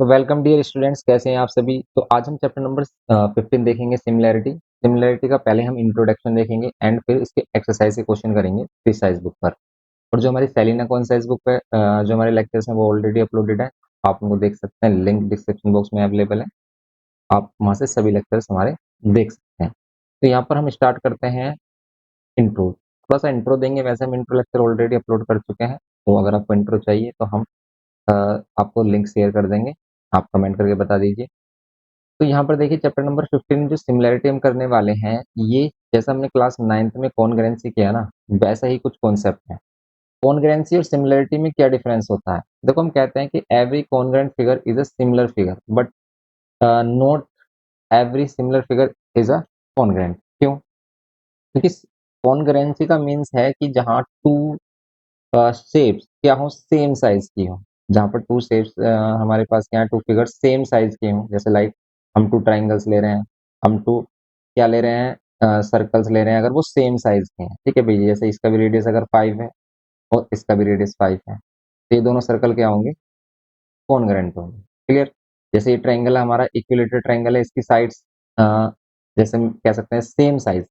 तो welcome dear students, कैसे हैं आप सभी। तो आज हम चैप्टर नंबर 15 देखेंगे, सिमिलैरिटी। सिमिलैरिटी का पहले हम इंट्रोडक्शन देखेंगे एंड फिर इसके एक्सरसाइज के क्वेश्चन करेंगे प्रीसाइज बुक पर। और जो हमारी सेलिना कॉन्साइज बुक पे जो हमारे लेक्चर्स हैं वो ऑलरेडी अपलोडेड है, आप उनको देख सकते हैं। लिंक डिस्क्रिप्शन बॉक्स में अवेलेबल है, आप वहां से सभी लेक्चर्स हमारे देख सकते हैं। तो यहाँ पर हम स्टार्ट करते हैं इंट्रो। थोड़ा सा इंट्रो देंगे, वैसे हम इंट्रो लेक्चर ऑलरेडी अपलोड कर चुके हैं, तो अगर आपको इंट्रो चाहिए तो हम अ, आपको लिंक शेयर कर देंगे, आप कमेंट करके बता दीजिए। तो यहाँ पर देखिए चैप्टर नंबर 15 जो सिमिलैरिटी हम करने वाले हैं, ये जैसा हमने क्लास 9th में कॉन्ग्रुएंसी किया ना, वैसा ही कुछ कॉन्सेप्ट है। कॉन्ग्रुएंसी और सिमिलैरिटी में क्या डिफरेंस होता है? देखो, हम कहते हैं कि every congruent figure is a similar figure, but not every similar figure is a congruent. क्यों? क्योंकि कॉन्ग्रुएंसी का मीन्स है कि जहाँ टू शेप्स क्या हो, सेम साइज की हो। जहाँ पर टू शेप्स हमारे पास क्या है, टू फिगर सेम साइज के हों। जैसे लाइक हम टू ट्राइंगल्स ले रहे हैं, हम टू क्या ले रहे हैं, सर्कल्स ले रहे हैं, अगर वो सेम साइज के हैं। ठीक है भैया, जैसे इसका भी रेडियस अगर 5 है और इसका भी रेडियस 5 है, तो ये दोनों सर्कल क्या होंगे, कॉन्ग्रुएंट होंगे। क्लियर? जैसे ये ट्राइंगल हमारा इक्विलेटरल ट्राइंगल है, इसकी साइड्स जैसे हम कह सकते हैं सेम साइज,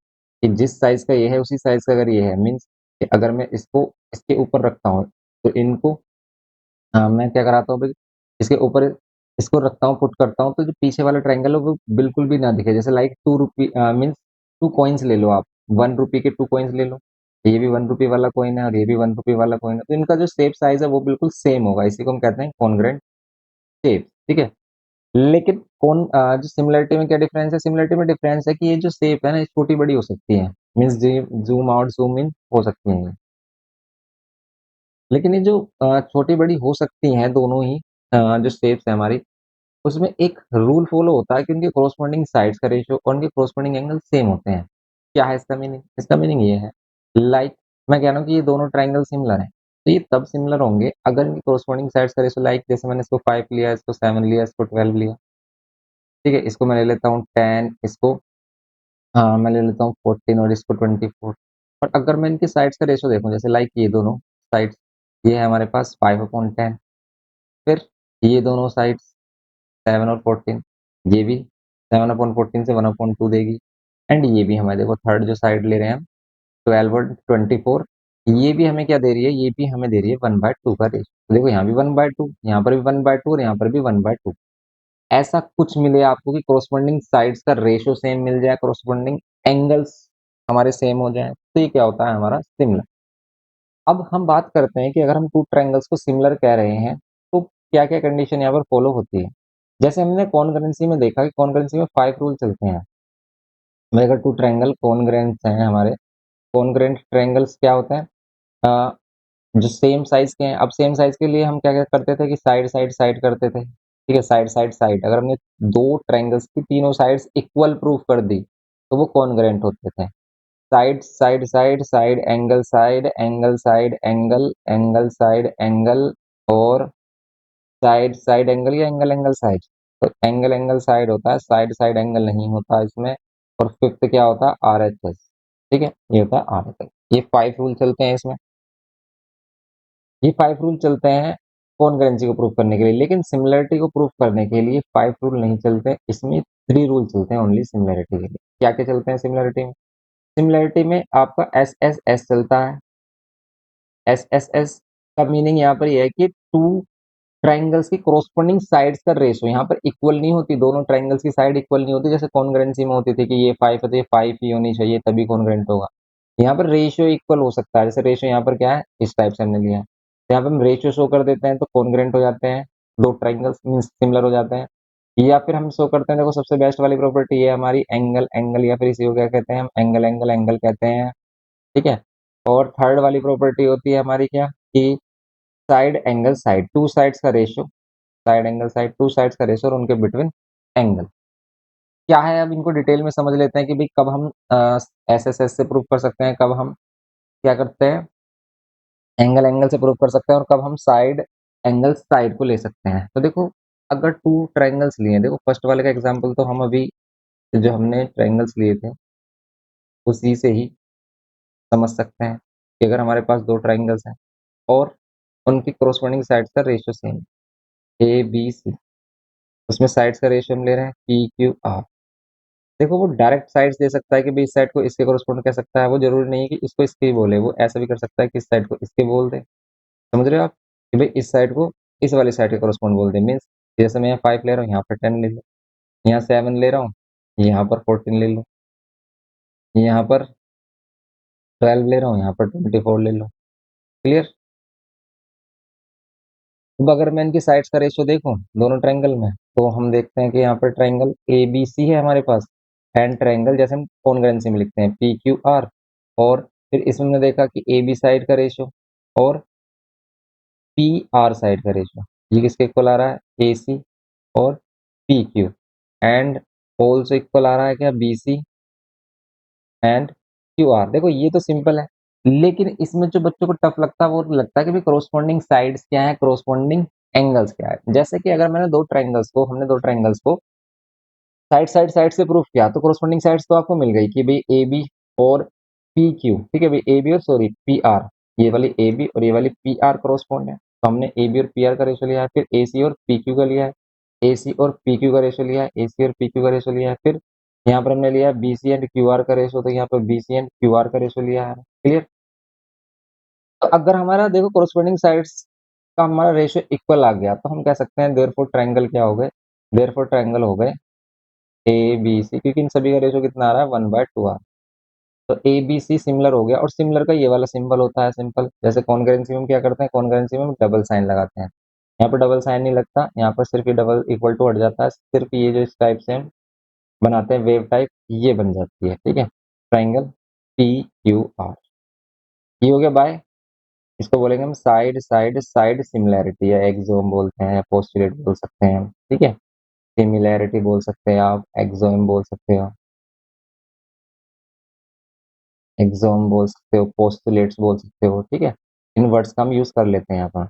कि जिस साइज का ये है उसी साइज का अगर ये है, मीन्स अगर मैं इसको इसके ऊपर रखता हूँ तो इनको मैं क्या कराता हूँ भाई, इसके ऊपर इसको रखता हूँ, पुट करता हूँ, तो जो पीछे वाला ट्रायंगल है वो बिल्कुल भी ना दिखे। जैसे लाइक 2 रुपी मीन्स 2 कॉइन्स ले लो आप, 1 रुपी के 2 कॉइन्स ले लो, ये भी 1 रुपी वाला कॉइन है और ये भी 1 रुपी वाला कॉइन है, तो इनका जो शेप साइज है वो बिल्कुल सेम होगा। इसी को हम कहते हैं कॉन्ग्रुएंट शेप। ठीक है। लेकिन जो सिमिलरिटी में क्या डिफरेंस है? सिमिलरिटी में डिफरेंस है कि ये जो शेप है ना, ये छोटी बड़ी हो सकती है, means zoom out zoom in हो सकती है। लेकिन ये जो छोटी बड़ी हो सकती हैं दोनों ही जो शेप्स है हमारी, उसमें एक रूल फॉलो होता है कि उनके कोरस्पॉन्डिंग साइड्स का रेशियो और उनके कोरस्पॉन्डिंग एंगल सेम होते हैं। क्या है इसका मीनिंग? इसका मीनिंग ये है, लाइक मैं कह रहा हूँ कि ये दोनों ट्राइंगल सिमिलर हैं, तो ये तब सिमिलर होंगे अगर इनकी कोरस्पॉन्डिंग साइड्स का रेशियो, लाइक जैसे मैंने इसको 5 लिया, इसको 7 लिया, इसको 12 लिया। ठीक है, इसको मैं ले लेता हूँ 10, इसको मैं ले लेता हूँ 14 और इसको 24। और अगर मैं इनकी साइड्स का रेशियो देखूँ, जैसे लाइक ये दोनों साइड्स, ये है हमारे पास 5/10, फिर ये दोनों साइड्स 7 और 14, ये भी 7/14 से 1/2 देगी। एंड ये भी हमें देखो, थर्ड जो साइड ले रहे हैं हम, 12 और 24, ये भी हमें क्या दे रही है, ये भी हमें दे रही है 1/2 का रेशियो। देखो यहाँ भी 1/2, यहाँ पर भी 1/2 और यहाँ पर भी 1/2। ऐसा कुछ मिले आपको कि कोरस्पॉन्डिंग साइड्स का रेशियो सेम मिल जाए, कोरस्पॉन्डिंग एंगल्स हमारे सेम हो जाए, तो ये क्या होता है हमारा सिमिलर। अब हम बात करते हैं कि अगर हम टू ट्रायंगल्स को सिमिलर कह रहे हैं तो क्या क्या कंडीशन यहाँ पर फॉलो होती है। जैसे हमने कॉन्ग्रुएंसी में देखा कि कॉन्ग्रुएंसी में 5 रूल चलते हैं। भाई अगर टू ट्रायंगल कॉन्ग्रुएंट हैं हमारे, कॉन्ग्रुएंट ट्रायंगल्स क्या होते हैं, अ, जो सेम साइज के हैं। अब सेम साइज के लिए हम क्या क्या करते थे कि साइड साइड साइड करते थे। ठीक है, साइड साइड साइड, अगर हमने दो ट्रायंगल्स की तीनों साइड्स इक्वल प्रूफ कर दी तो वो कॉन्ग्रुएंट होते थे। Side side side side angle side angle side angle angle side angle, और साइड साइड एंगल या एंगल एंगल साइड। तो एंगल एंगल साइड होता है, साइड साइड एंगल नहीं होता इसमें। और फिफ्थ क्या होता है, RHS। ठीक है, ये होता है RHS। ये 5 रूल चलते हैं इसमें, ये 5 रूल चलते हैं कॉन्करेंसी को प्रूव करने के लिए। लेकिन सिमिलरिटी को प्रूव करने के लिए 5 रूल नहीं चलते, इसमें 3 रूल चलते हैं ओनली सिमिलरिटी के लिए। क्या क्या चलते हैं सिमिलरिटी में? सिमिलरिटी में आपका SSS चलता है। SSS का मीनिंग यहाँ पर यह है कि टू ट्राइंगल्स की कोरस्पॉन्डिंग साइड्स का रेशियो यहाँ पर इक्वल नहीं होती, दोनों ट्राइंगल्स की साइड इक्वल नहीं होती। जैसे कॉन्ग्रुएंसी में होती थी कि ये 5 है तो ये 5 ही होनी चाहिए तभी कॉन्ग्रुएंट होगा। यहाँ पर रेशियो इक्वल हो सकता है, जैसे रेशियो यहाँ पर क्या है, इस टाइप से हमने लिया, तो यहाँ पर हम रेशियो शो कर देते हैं तो कॉन्ग्रुएंट हो जाते हैं, दो ट्राइंगल्स मींस सिमिलर हो जाते हैं। या फिर हम शो करते हैं, देखो सबसे बेस्ट वाली प्रॉपर्टी है हमारी एंगल एंगल, या फिर इसी को क्या कहते हैं हम, एंगल एंगल एंगल कहते हैं। ठीक है। और थर्ड वाली प्रॉपर्टी होती है हमारी क्या, कि side angle side, two sides का ratio, side angle side, two sides का रेशियो और उनके बिटवीन एंगल क्या है। अब इनको डिटेल में समझ लेते हैं कि भाई कब हम SSS से प्रूव कर सकते हैं, कब हम क्या करते हैं एंगल एंगल से प्रूव कर सकते हैं, और कब हम साइड एंगल साइड को ले सकते हैं। तो देखो, अगर टू ट्राइंगल्स लिए, देखो फर्स्ट वाले का एग्जांपल तो हम अभी जो हमने ट्राइंगल्स लिए थे उसी से ही समझ सकते हैं कि अगर हमारे पास दो ट्राइंगल्स हैं और उनकी कोरस्पॉन्डिंग साइड्स का ratio same, A B C, उसमें साइड्स का रेशियो हम ले रहे हैं पी क्यू आर। देखो वो डायरेक्ट साइड्स दे सकता है कि भाई इस साइड को इसके कोरिस्पोंड कर सकता है, वो जरूरी नहीं है कि इसको इसके ही बोले, वो ऐसा भी कर सकता है कि इस साइड को इसके बोल दे। समझ रहे हो आप कि भाई इस साइड को इस वाली साइड के कोरिस्पोंड बोल दे, मीन्स जैसे मैं यहाँ 5 ले रहा हूँ, यहाँ पर 10 ले लो, यहाँ 7 ले रहा हूँ, यहाँ पर 14 ले लो, यहाँ पर 12 ले रहा हूँ, यहाँ पर 24 ले लो। क्लियर। अब अगर मैं इनकी साइड्स का रेशियो देखूं दोनों ट्रायंगल में, तो हम देखते हैं कि यहाँ पर ट्रायंगल ए बी सी है हमारे पास, एंड ट्रायंगल जैसे हम कॉन्ग्रुएंसी में लिखते हैं पी क्यू आर। और फिर इसमें हमने देखा कि ए बी साइड का रेशियो और पी आर साइड का रेशियो, ये किसके इक्वल आ रहा है, ए सी और P Q. And also equal आ रहा है क्या, B C and Q R. देखो ये तो सिंपल है, लेकिन इसमें जो बच्चों को टफ लगता है वो लगता है कि भाई कोरोस्पोंडिंग साइड्स क्या है, कोरोस्पोंडिंग एंगल्स क्या है। जैसे कि अगर मैंने हमने दो ट्रायंगल्स को साइड से प्रूफ किया, तो कोरोस्पोंडिंग साइड्स तो आपको मिल गई कि भाई ए बी और पी क्यू, ठीक है भाई ए बी और सॉरी पी आर, ये वाली ए बी और ये वाली पी आर कोरोस्पोंड है, तो हमने ए बी और पी आर का रेशियो लिया है। फिर ए सी और पी क्यू का लिया है, ए सी और पी क्यू का रेशियो लिया है, ए सी और पी क्यू का रेशियो लिया है। फिर यहाँ पर हमने लिया B C and Q R का रेशियो, तो यहाँ पर B C and Q R का रेशियो लिया है। क्लियर। तो अगर हमारा देखो कोरोस्पोंडिंग साइड्स का हमारा रेशियो इक्वल आ गया, तो हम कह सकते हैं देयरफॉर ट्रायंगल क्या हो गए, देयरफॉर ट्रायंगल हो गए ए बी सी, क्योंकि इन सभी का रेशियो कितना आ रहा है, 1/2 आ। तो ए बी सी सिमिलर हो गया, और सिमिलर का ये वाला सिंबल होता है सिंपल, जैसे कॉन्करेंसी में हम क्या करते हैं, कॉन्करेंसी में हम डबल साइन लगाते हैं। यहाँ पर डबल साइन नहीं लगता, यहाँ पर सिर्फ ये डबल इक्वल टू हट जाता है, सिर्फ ये जो इस टाइप से हम बनाते हैं वेव टाइप, ये बन जाती है। ठीक है, ट्राइंगल पी क्यू आर, ये हो गया बाय, इसको बोलेंगे हम साइड साइड साइड सिमिलैरिटी, या एक्सोम बोलते हैं, या पोस्टुलेट बोल सकते हैं हम। ठीक है, सिमिलैरिटी बोल सकते हैं आप, एक्सोम बोल सकते हो, एक्सोम बोल सकते हो, पोस्टुलेट्स बोल सकते हो। ठीक है, इन वर्ड्स का हम यूज कर लेते हैं यहाँ पर।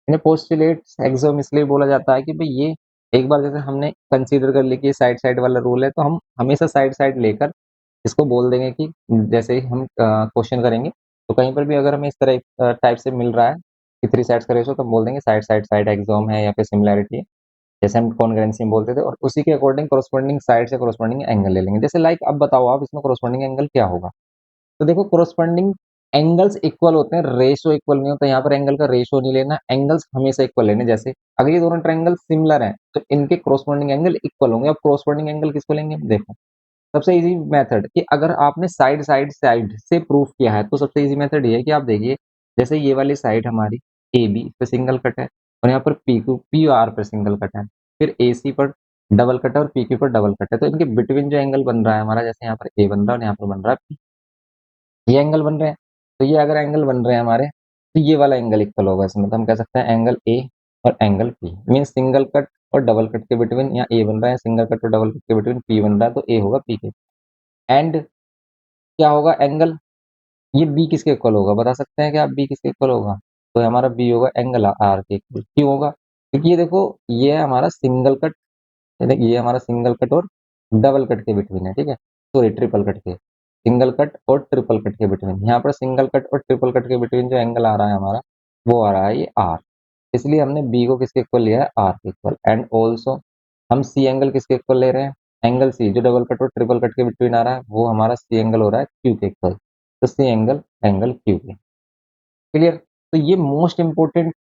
इन्हें पोस्टुलेट्स एक्सोम इसलिए बोला जाता है कि भाई ये एक बार जैसे हमने कंसीडर कर ली कि साइड साइड वाला रूल है, तो हम हमेशा साइड साइड लेकर इसको बोल देंगे कि जैसे ही हम क्वेश्चन करेंगे, तो कहीं पर भी अगर हमें इस तरह टाइप से मिल रहा है कि थ्री साइड्स का रेशो, तो हम बोल देंगे साइड साइड साइड एक्सोम है या फिर सिमिलैरिटी है, जैसे हम कॉन्ग्रुएंसी में बोलते थे, और उसी के अकॉर्डिंग कोरोस्पोंडिंग साइड से कोरोस्पोंडिंग एंगल ले लेंगे। जैसे लाइक अब बताओ आप इसमें कोरोस्पोंडिंग एंगल क्या होगा। तो देखो कोरोस्पोंडिंग एंगल्स इक्वल होते हैं, रेशो इक्वल नहीं होता। यहाँ पर एंगल का रेशो नहीं लेना, एंगल्स हमेशा इक्वल लेने। जैसे अगर ये दोनों ट्रायंगल सिमिलर हैं, तो इनके कोरोस्पोंडिंग एंगल इक्वल होंगे। अब कोरोस्पोंडिंग एंगल किसको लेंगे, देखो सबसे इजी मेथड कि अगर आपने साइड साइड साइड से प्रूफ किया है, तो सबसे इजी मेथड ये है कि आप देखिए, जैसे ये वाली साइड हमारी ए बी पे सिंगल कट है, और यहाँ पर पी क्यू पी आर पर सिंगल कट है, फिर ए सी पर डबल कट है और पी क्यू पर डबल कट है, तो इनके बिटवीन जो एंगल बन रहा है हमारा, जैसे यहाँ पर ए बन रहा है और यहाँ पर बन रहा है P, ये एंगल बन रहे हैं। तो ये अगर एंगल बन रहे हैं हमारे, तो ये वाला एंगल इक्वल होगा इसमें, तो हम कह सकते हैं एंगल ए और angle P, mean single cut और डबल कट के बिटवीन, यहाँ ए बन रहा है, सिंगल कट और डबल कट के बिटवीन पी बन रहा है, तो ए होगा पी के। एंड क्या होगा एंगल, ये बी किसके इक्वल होगा, बता सकते हैं कि आप बी किसके इक्वल होगा। तो हमारा बी होगा एंगल आर के इक्वल। क्यों होगा, क्योंकि ये देखो ये है हमारा सिंगल कट, ये हमारा सिंगल कट और डबल कट के बिटवीन है। ठीक है, सॉरी ट्रिपल कट के, सिंगल कट और ट्रिपल कट के बिटवीन, यहाँ पर सिंगल कट और ट्रिपल कट के बिटवीन जो एंगल आ रहा है हमारा, वो आ रहा है ये आर। इसलिए हमने बी को किसके इक्वल लिया है, आर के इक्वल। एंड ऑल्सो हम सी एंगल किसके इक्वल ले रहे हैं, एंगल सी जो डबल कट और ट्रिपल कट के बिटवीन आ रहा है, वो हमारा सी एंगल हो रहा है क्यू के इक्वल। तो सी एंगल एंगल क्यू के। क्लियर। तो ये मोस्ट इंपोर्टेंट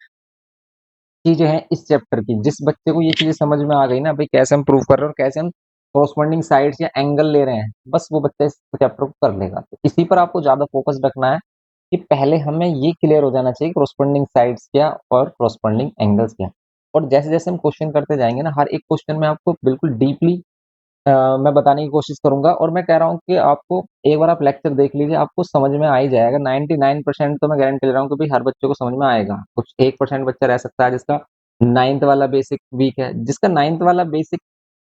चीजें हैं इस चैप्टर की। जिस बच्चे को ये चीजें समझ में आ गई ना भाई, कैसे हम प्रूव कर रहे हैं और कैसे हम कोरस्पोंडिंग साइड्स या एंगल ले रहे हैं, बस वो बच्चा इस चैप्टर को कर लेगा। तो इसी पर आपको ज्यादा फोकस रखना है कि पहले हमें ये क्लियर हो जाना चाहिए कोरस्पोंडिंग साइड्स क्या और कोरस्पोंडिंग एंगल्स क्या। और जैसे जैसे हम क्वेश्चन करते जाएंगे ना, हर एक क्वेश्चन में आपको बिल्कुल डीपली मैं बताने की कोशिश करूंगा। और मैं कह रहा हूँ कि आपको एक बार आप लेक्चर देख लीजिए, आपको समझ में आ ही जाएगा। 99% तो मैं गारंटी ले रहा हूँ कि भाई हर बच्चे को समझ में आएगा। कुछ 1% बच्चा रह सकता है जिसका नाइन्थ वाला बेसिक वीक है, जिसका नाइन्थ वाला बेसिक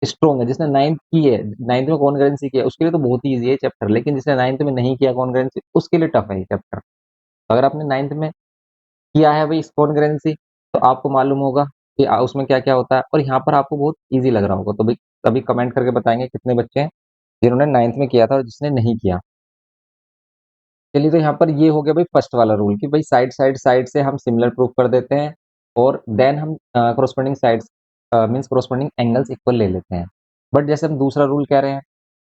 स्ट्रॉन्ग है, जिसने नाइन्थ की है, नाइन्थ में कॉन्करेंसी किया, उसके लिए तो बहुत ही ईजी है चैप्टर। लेकिन जिसने नाइन्थ में नहीं किया कॉन्करेंसी, उसके लिए टफ है ये चैप्टर। अगर आपने नाइन्थ में किया है भाई कॉन्करेंसी, तो आपको मालूम होगा कि उसमें क्या क्या होता है, और यहाँ पर आपको बहुत ईजी लग रहा होगा। तो भाई कभी कमेंट करके बताएंगे कितने बच्चे हैं जिन्होंने नाइन्थ में किया था और जिसने नहीं किया। चलिए, तो यहाँ पर ये हो गया भाई फर्स्ट वाला रूल कि भाई साइड साइड साइड से हम सिमिलर प्रूफ कर देते हैं, और देन हम corresponding sides means corresponding angles equal ले लेते हैं। बट जैसे हम दूसरा रूल कह रहे हैं,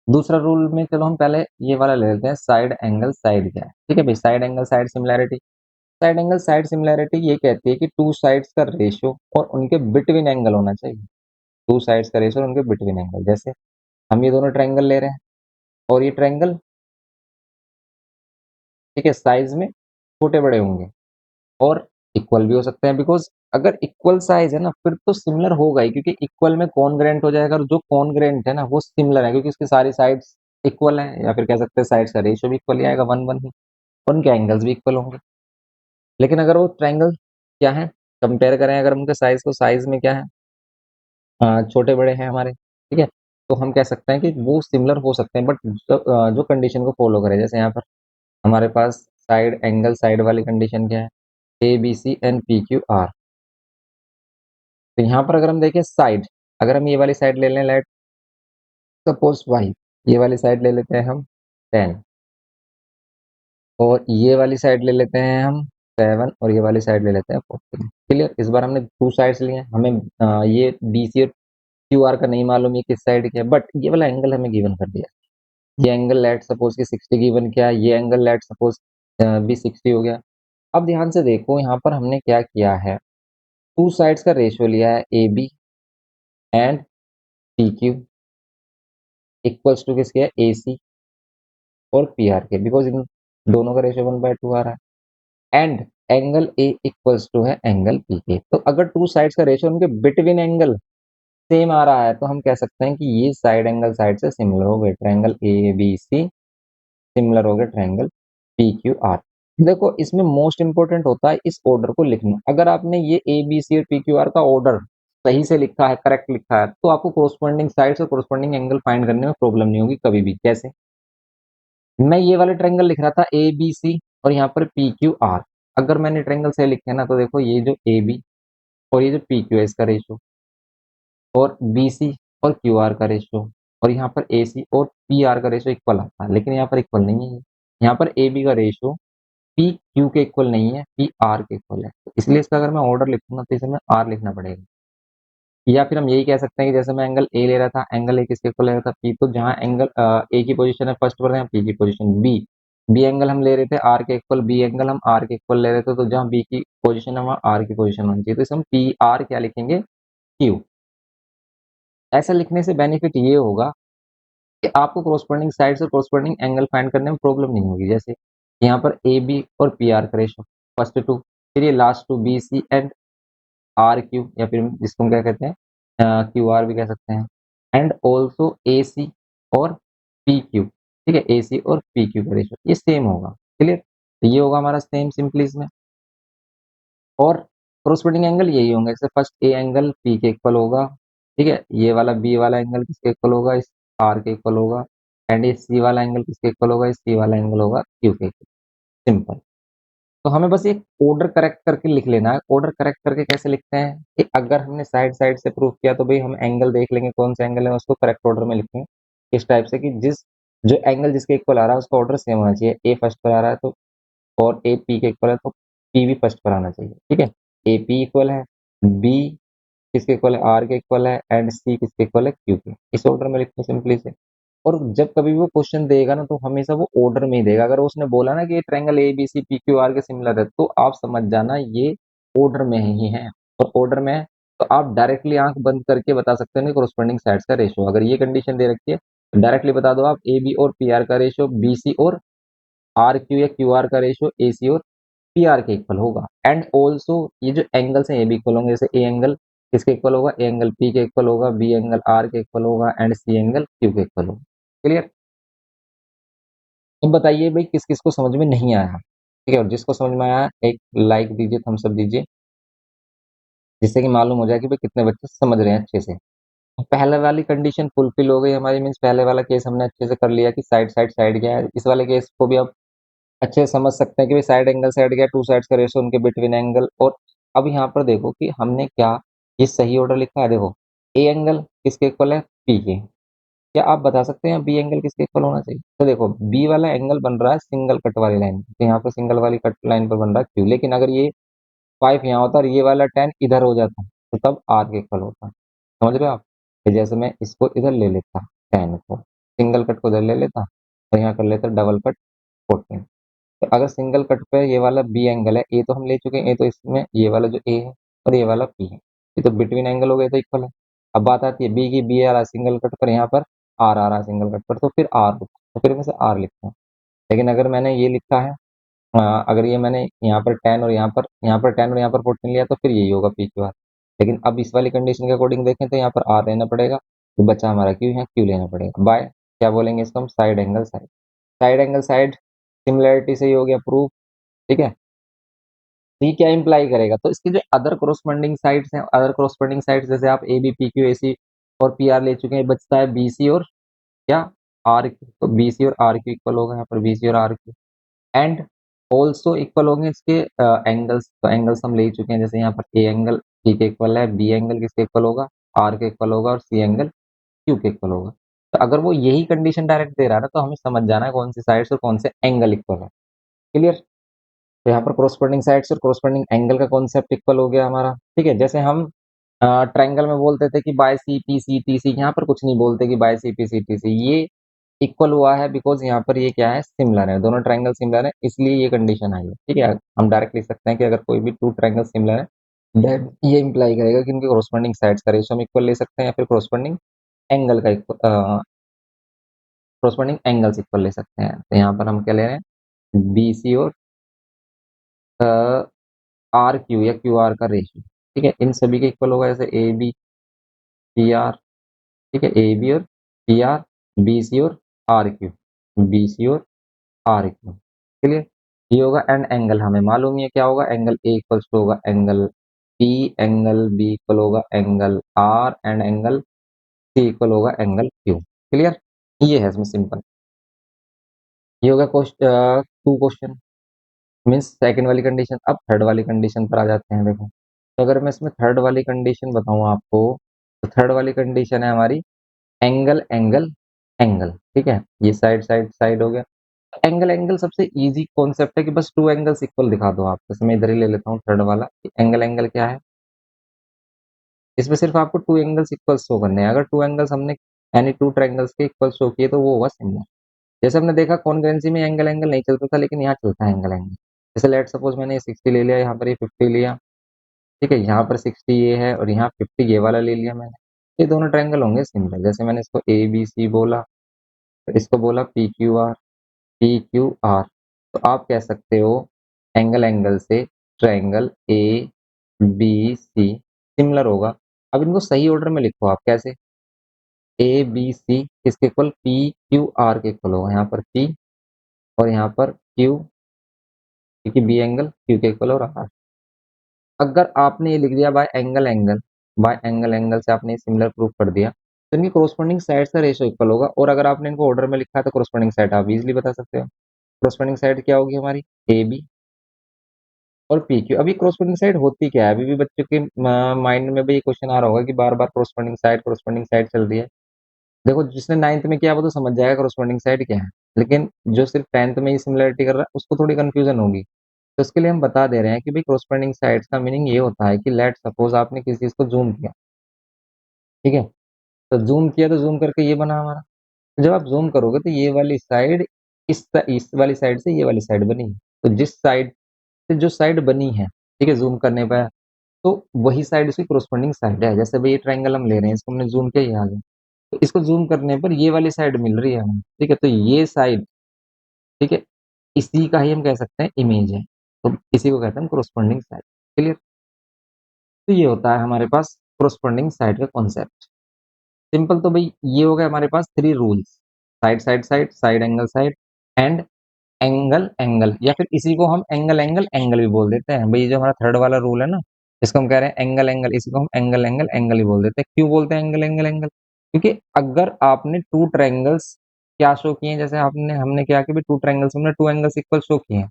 दूसरा रूल में चलो हम पहले ये वाला ले लेते हैं, साइड एंगल साइड क्या है। ठीक है भाई, side angle side similarity. Side angle side similarity ये कहती है कि टू साइड्स का रेशियो और उनके बिटवीन एंगल होना चाहिए। टू साइड्स का रेशियो और उनके बिटवीन एंगल। जैसे हम ये दोनों ट्रायंगल ले रहे हैं और ये ट्रायंगल, ठीक है, साइज में छोटे बड़े होंगे और इक्वल भी हो सकते हैं, बिकॉज अगर इक्वल साइज है ना फिर तो सिमिलर होगा ही, क्योंकि इक्वल में कॉन्ग्रेंट हो जाएगा और जो कॉन्ग्रेंट है ना वो सिमिलर है, क्योंकि इसकी सारी साइड्स इक्वल है, या फिर कह सकते हैं साइड्स का रेशियो भी इक्वल ही आएगा, वन वन ही। उनके एंगल्स भी इक्वल होंगे। लेकिन अगर वो ट्रायंगल क्या है, कंपेयर करें अगर उनके साइज को, साइज में क्या है, छोटे बड़े हैं हमारे, ठीक है, तो हम कह सकते हैं कि वो सिमिलर हो सकते हैं, बट जो कंडीशन को फॉलो करें। जैसे यहाँ पर हमारे पास साइड एंगल साइड वाली कंडीशन क्या है, A B C and P Q R. तो यहाँ पर अगर हम देखें साइड, अगर हम ये वाली साइड ले लें, लेट सपोज 5, ये वाली साइड ले लेते हैं हम 10, और ये वाली साइड ले लेते हैं हम 7, और ये वाली साइड ले लेते हैं 14। क्लियर। इस बार हमने टू साइड्स लिए हैं, हमें ये बी सी और क्यू आर का नहीं मालूम ये किस साइड के है, बट ये वाला एंगल हमें गिवन कर दिया। ये एंगल लेट सपोज की 60 गिवन किया, ये एंगल लेट सपोज भी 60 हो गया। अब ध्यान से देखो यहाँ पर हमने क्या किया है, टू साइड्स का रेशियो लिया है A B and P Q equals to किसके है, ए सी और पी आर के, बिकॉज इन दोनों का रेशियो 1/2 आ रहा है। And angle A equals to है एंगल पी के। तो अगर टू साइड्स का रेशियो उनके बिटवीन एंगल सेम आ रहा है तो हम कह सकते हैं कि ये साइड एंगल साइड से सिमिलर हो गए, triangle A B C similar हो गए ट्रायंगल पी क्यू आर। देखो इसमें मोस्ट इंपोर्टेंट होता है इस ऑर्डर को लिखना। अगर आपने ये ए बी सी और पी क्यू आर का ऑर्डर सही से लिखा है, करेक्ट लिखा है, तो आपको कोरोस्पोंडिंग साइड्स और कोरोस्पोंडिंग एंगल फाइंड करने में प्रॉब्लम नहीं होगी कभी भी। कैसे, मैं ये वाला ट्रायंगल लिख रहा था ए बी सी और यहाँ पर पी क्यू आर। अगर मैंने ट्रायंगल से लिखे ना, तो देखो ये जो ए बी और ये जो पी क्यू है इसका रेशियो, और बी सी और क्यू आर का रेशियो, और यहाँ पर ए सी और पी आर का रेशियो इक्वल आता है, लेकिन यहाँ पर इक्वल नहीं है। यहाँ पर ए बी का रेशियो पी क्यू के इक्वल नहीं है, पी आर के इक्वल है। तो इसलिए इसका अगर मैं ऑर्डर लिखूंगा तो इसे मैं आर लिखना पड़ेगा। या फिर हम यही कह सकते हैं कि जैसे मैं एंगल ए ले रहा था, एंगल ए किसके इक्वल ले रहा था, पी। तो जहाँ एंगल ए की पोजीशन है फर्स्ट पर, यहाँ पी की पोजीशन बी। बी एंगल हम ले रहे थे आर के इक्वल, बी एंगल हम आर के इक्वल ले रहे थे, तो जहाँ बी की पोजीशन है वहाँ आर की पोजीशन होनी चाहिए, तो इसे हम पी आर क्या लिखेंगे, क्यू। ऐसा लिखने से बेनिफिट ये होगा कि आपको कोरोस्पोंडिंग साइड्स और कोरोस्पोंडिंग एंगल फाइंड करने में प्रॉब्लम नहीं होगी। जैसे यहाँ पर ए बी और पी आर का रेशो फर्स्ट टू, फिर ये last two B C and R Q, या फिर जिसको हम क्या कहते हैं क्यू आर भी कह सकते हैं, एंड ऑल्सो ए सी और पी क्यू। ठीक है, ए सी और पी क्यू का रेशो ये सेम होगा। क्लियर। तो ये होगा हमारा सेम सिंपली इसमें। और कोरोस्पोंडिंग एंगल यही होंगे, जैसे फर्स्ट ए एंगल पी के इक्वल होगा, ठीक है, ये वाला बी वाला एंगल किसके इक्वल होगा, इस आर के इक्वल होगा, एंड ये सी वाला एंगल किसके इक्वल होगा, इस सी वाला एंगल होगा क्यू के इक्वल। सिंपल। तो हमें बस ये ऑर्डर करेक्ट करके लिख लेना है। ऑर्डर करेक्ट करके कैसे लिखते हैं कि अगर हमने साइड साइड से प्रूव किया तो भाई हम एंगल देख लेंगे कौन सा एंगल है, उसको करेक्ट ऑर्डर में लिखेंगे इस टाइप से कि जिस जो एंगल जिसके इक्वल आ रहा है उसका ऑर्डर सेम होना चाहिए। ए फर्स्ट पर आ रहा है तो, और ए पी के इक्वल है तो पी भी फर्स्ट पर आना चाहिए। ठीक है, ए पी इक्वल है, बी किसके इक्वल है, आर के इक्वल है, एंड सी किसके इक्वल है, क्यू के। इस ऑर्डर में लिखते हैं सिंपली से। और जब कभी भी वो क्वेश्चन देगा ना तो हमेशा वो ऑर्डर में ही देगा। अगर उसने बोला ना कि ये triangle A B C P Q R के सिमिलर है, तो आप समझ जाना ये ऑर्डर में ही है। और ऑर्डर में है तो आप डायरेक्टली आंख बंद करके बता सकते हैं कोरोस्पोंडिंग साइड्स का रेशियो। अगर ये कंडीशन दे रखी है तो डायरेक्टली बता दो आप ए बी और पी आर का रेशियो बी सी और आर क्यू या क्यू आर का रेशियो ए सी और पी आर के इक्वल होगा। एंड ऑल्सो ये जो एंगल्स हैं ये भी इक्वल होंगे। जैसे ए एंगल किसके इक्वल होगा, ए एंगल पी के इक्वल होगा, बी एंगल आर के इक्वल होगा, एंड सी एंगल क्यू के इक्वल होगा। क्लियर। अब बताइए भाई किस किस को समझ में नहीं आया। ठीक है, और जिसको समझ में आया एक लाइक दीजिए, थम्स अप दीजिए, जिससे कि मालूम हो जाए कि भाई कितने बच्चे समझ रहे हैं अच्छे से। पहले वाली कंडीशन फुलफिल हो गई हमारी, मीन्स पहले वाला केस हमने अच्छे से कर लिया कि साइड साइड साइड क्या है। इस वाले केस को भी आप अच्छे से समझ सकते हैं कि भाई साइड एंगल साइड क्या है, टू साइड्स का रेशियो उनके बिटवीन एंगल। और अब यहाँ पर देखो कि हमने क्या ये सही ऑर्डर लिखा है। देखो ए एंगल किसके इक्वल है, पी के। क्या आप बता सकते हैं बी एंगल किसके इक्वल होना चाहिए। तो देखो बी वाला एंगल बन रहा है सिंगल कट वाली लाइन, तो यहाँ पर सिंगल वाली कट लाइन पर बन रहा है क्यू। लेकिन अगर ये 5 यहाँ होता और ये वाला 10 इधर हो जाता तो तब आर के इक्वल होता। समझ रहे हो आप? कि जैसे मैं इसको इधर ले लेता 10 को, सिंगल कट को इधर ले लेता और यहाँ कर लेता डबल कट 14। तो अगर सिंगल कट पे ये वाला बी एंगल है, ए तो हम ले चुके हैं, ए तो इसमें ये वाला जो ए है और ये वाला पी है, ये तो बिटवीन एंगल हो गए तो इक्वल है। अब बात आती है बी की, बी आ रहा है सिंगल कट पर, यहाँ पर आर आ रहा है सिंगल कट पर, तो फिर आर, तो फिर मैं से आर लिखता हूँ। लेकिन अगर मैंने ये लिखा है, अगर ये मैंने यहाँ पर 10 और यहाँ पर 10 और यहाँ पर 14 लिया तो फिर यही होगा पी क्यू आर। लेकिन अब इस वाली कंडीशन के अकॉर्डिंग देखें तो यहाँ पर आर लेना पड़ेगा, तो बचा हमारा क्यू, यहाँ क्यू लेना पड़ेगा बाय, क्या बोलेंगे इसको हम, side angle side. Side angle side similarity से ही हो गया प्रूफ। ठीक है, तो ये क्या इंप्लाई करेगा, तो इसके जो अदर कोरोस्पोंडिंग साइड्स हैं, अदर कोरोस्पोंडिंग साइड्स जैसे आप A B P Q A C और पी आर ले चुके हैं, बचता है बी सी और क्या, आर क्यू। तो बी सी और आर क्यू इक्वल होगा यहाँ पर, बी सी और R Q. And also equal होंगे इसके एंगल्स, तो एंगल्स हम ले चुके हैं, जैसे यहाँ पर ए एंगल टी के इक्वल है, बी एंगल किसके इक्वल होगा, आर के इक्वल होगा, और सी एंगल क्यू के इक्वल होगा। तो अगर वो यही कंडीशन डायरेक्ट दे रहा है ना, तो हमें समझ जाना है कौन सी साइड्स और कौन से एंगल इक्वल है। क्लियर? तो यहाँ पर कोरोस्पोंडिंग साइड्स और कोरोस्पोंडिंग एंगल का कॉन्सेप्ट इक्वल हो गया हमारा। ठीक है, जैसे हम ट्रायंगल में बोलते थे कि by C P C T C, यहाँ पर कुछ नहीं बोलते कि by C P C T C, ये इक्वल हुआ है बिकॉज यहाँ पर ये क्या है, सिमिलर है, दोनों ट्रायंगल सिमिलर है, इसलिए ये कंडीशन आई है। ठीक है, हम डायरेक्ट लिख सकते हैं कि अगर कोई भी टू ट्रायंगल सिमिलर है, then ये इंप्लाई करेगा कि इनके कोरोस्पोंडिंग साइड्स का रेशियो हम इक्वल ले सकते हैं, या फिर कोरोस्पोंडिंग एंगल का कोरोस्पोंडिंग एंगल्स इक्वल ले सकते हैं। तो यहाँ पर हम क्या ले रहे हैं, बी सी और आर क्यू या क्यू आर का रेशियो। ठीक है, इन सभी के इक्वल होगा, जैसे ए बी पी आर। ठीक है, ए बी और पी आर, बी सी और आर क्यू, बी सी और आर क्यू। क्लियर? ये होगा, एंड एंगल हमें मालूम ही है क्या होगा, एंगल ए इक्वल्स टू होगा angle P, angle B equal होगा angle R, and angle C equal होगा एंगल क्यू। क्लियर? ये है इसमें सिंपल। ये होगा question two question, means second वाली कंडीशन। अब थर्ड वाली कंडीशन पर आ जाते हैं। देखो, तो अगर मैं इसमें थर्ड वाली कंडीशन बताऊं आपको, तो थर्ड वाली कंडीशन है हमारी एंगल एंगल एंगल। ठीक है, ये साइड साइड साइड हो गया। एंगल एंगल सबसे इजी कॉन्सेप्ट है कि बस टू एंगल्स इक्वल दिखा दो आप। जैसे मैं इधर ही ले लेता हूँ थर्ड वाला, एंगल एंगल क्या है, इसमें सिर्फ आपको टू एंगल्स इक्वल शो करने हैं। अगर टू एंगल्स हमने यानी टू ट्रायंगल्स के इक्वल शो किए तो वो होगा सिमिलर। जैसे हमने देखा कॉन्ग्रुएंसी में एंगल एंगल नहीं चलता था, लेकिन यहाँ चलता है एंगल एंगल। जैसे लेट सपोज मैंने ये 60 ले लिया, यहाँ पर ये 50 लिया। ठीक है, यहाँ पर 60 ये है और यहाँ 50 ये वाला ले लिया मैंने, ये दोनों ट्रायंगल होंगे सिमिलर। जैसे मैंने इसको ए बी सी बोला, तो इसको बोला P Q R, P Q R. तो आप कह सकते हो एंगल एंगल से triangle A B C similar होगा। अब इनको सही ऑर्डर में लिखो आप, कैसे, ए बी सी किसके इक्वल, पी क्यू आर के इक्वल होगा, यहाँ पर पी और यहाँ पर क्यू, क्योंकि बी एंगल क्यू के इक्वल और आर। अगर आपने ये लिख दिया bye angle angle, bye angle angle से आपने सिमिलर प्रूफ कर दिया, तो इनकी कोरोस्पोंडिंग साइड का रेशियो इक्वल होगा। और अगर आपने इनको ऑर्डर में लिखा है तो कोरोस्पोंडिंग साइड आप इजीली बता सकते हो। कोरोस्पोंडिंग साइड क्या होगी हमारी, ए बी और पी क्यू। अभी कोरोस्पोंडिंग साइड होती क्या है, अभी भी बच्चों के माइंड में भी ये क्वेश्चन आ रहा होगा कि बार बार कोरोस्पोंडिंग साइड चल रही है। देखो, जिसने नाइन्थ में किया वो तो समझ जाएगा कोरोस्पोंडिंग साइड क्या है, लेकिन जो सिर्फ टेंथ में ही सिमिलरिटी कर रहा है उसको थोड़ी कंफ्यूजन होगी। तो इसके लिए हम बता दे रहे हैं कि भाई कोरोस्पोंडिंग साइड्स का मीनिंग ये होता है कि लेट सपोज आपने किसी चीज को जूम किया। ठीक है, तो जूम किया तो जूम करके ये बना हमारा। तो जब आप जूम करोगे तो ये वाली साइड इस वाली साइड से ये वाली साइड बनी है। तो जिस साइड से जो साइड बनी है, ठीक है, जूम करने पर, तो वही साइड उसकी कोरोस्पोंडिंग साइड है। जैसे भाई ये ट्रायंगल हम ले रहे हैं, इसको हमने जूम किया, ये आ गया, तो इसको जूम करने पर ये वाली साइड मिल रही है हमें। ठीक है, तो ये साइड, ठीक है, इसी का ही हम कह सकते हैं इमेज है, तो इसी को कहते हैं कोरोस्पोंडिंग साइड। क्लियर? तो ये होता है हमारे पास कोरोस्पोंडिंग साइड का कॉन्सेप्ट। सिंपल, तो भाई ये हो गया हमारे पास three rules, side side side, side angle side, and angle angle, या फिर इसी को हम एंगल एंगल एंगल भी बोल देते हैं। भाई ये जो हमारा थर्ड वाला रूल है ना, इसको हम कह रहे हैं एंगल एंगल, इसी को हम एंगल एंगल एंगल ही बोल देते हैं। क्यों बोलते हैं एंगल एंगल एंगल, क्योंकि अगर आपने टू ट्रायंगल्स क्या शो किए हैं, जैसे आपने हमने क्या कि टू ट्रायंगल्स हमने टू एंगल्स इक्वल शो किए हैं,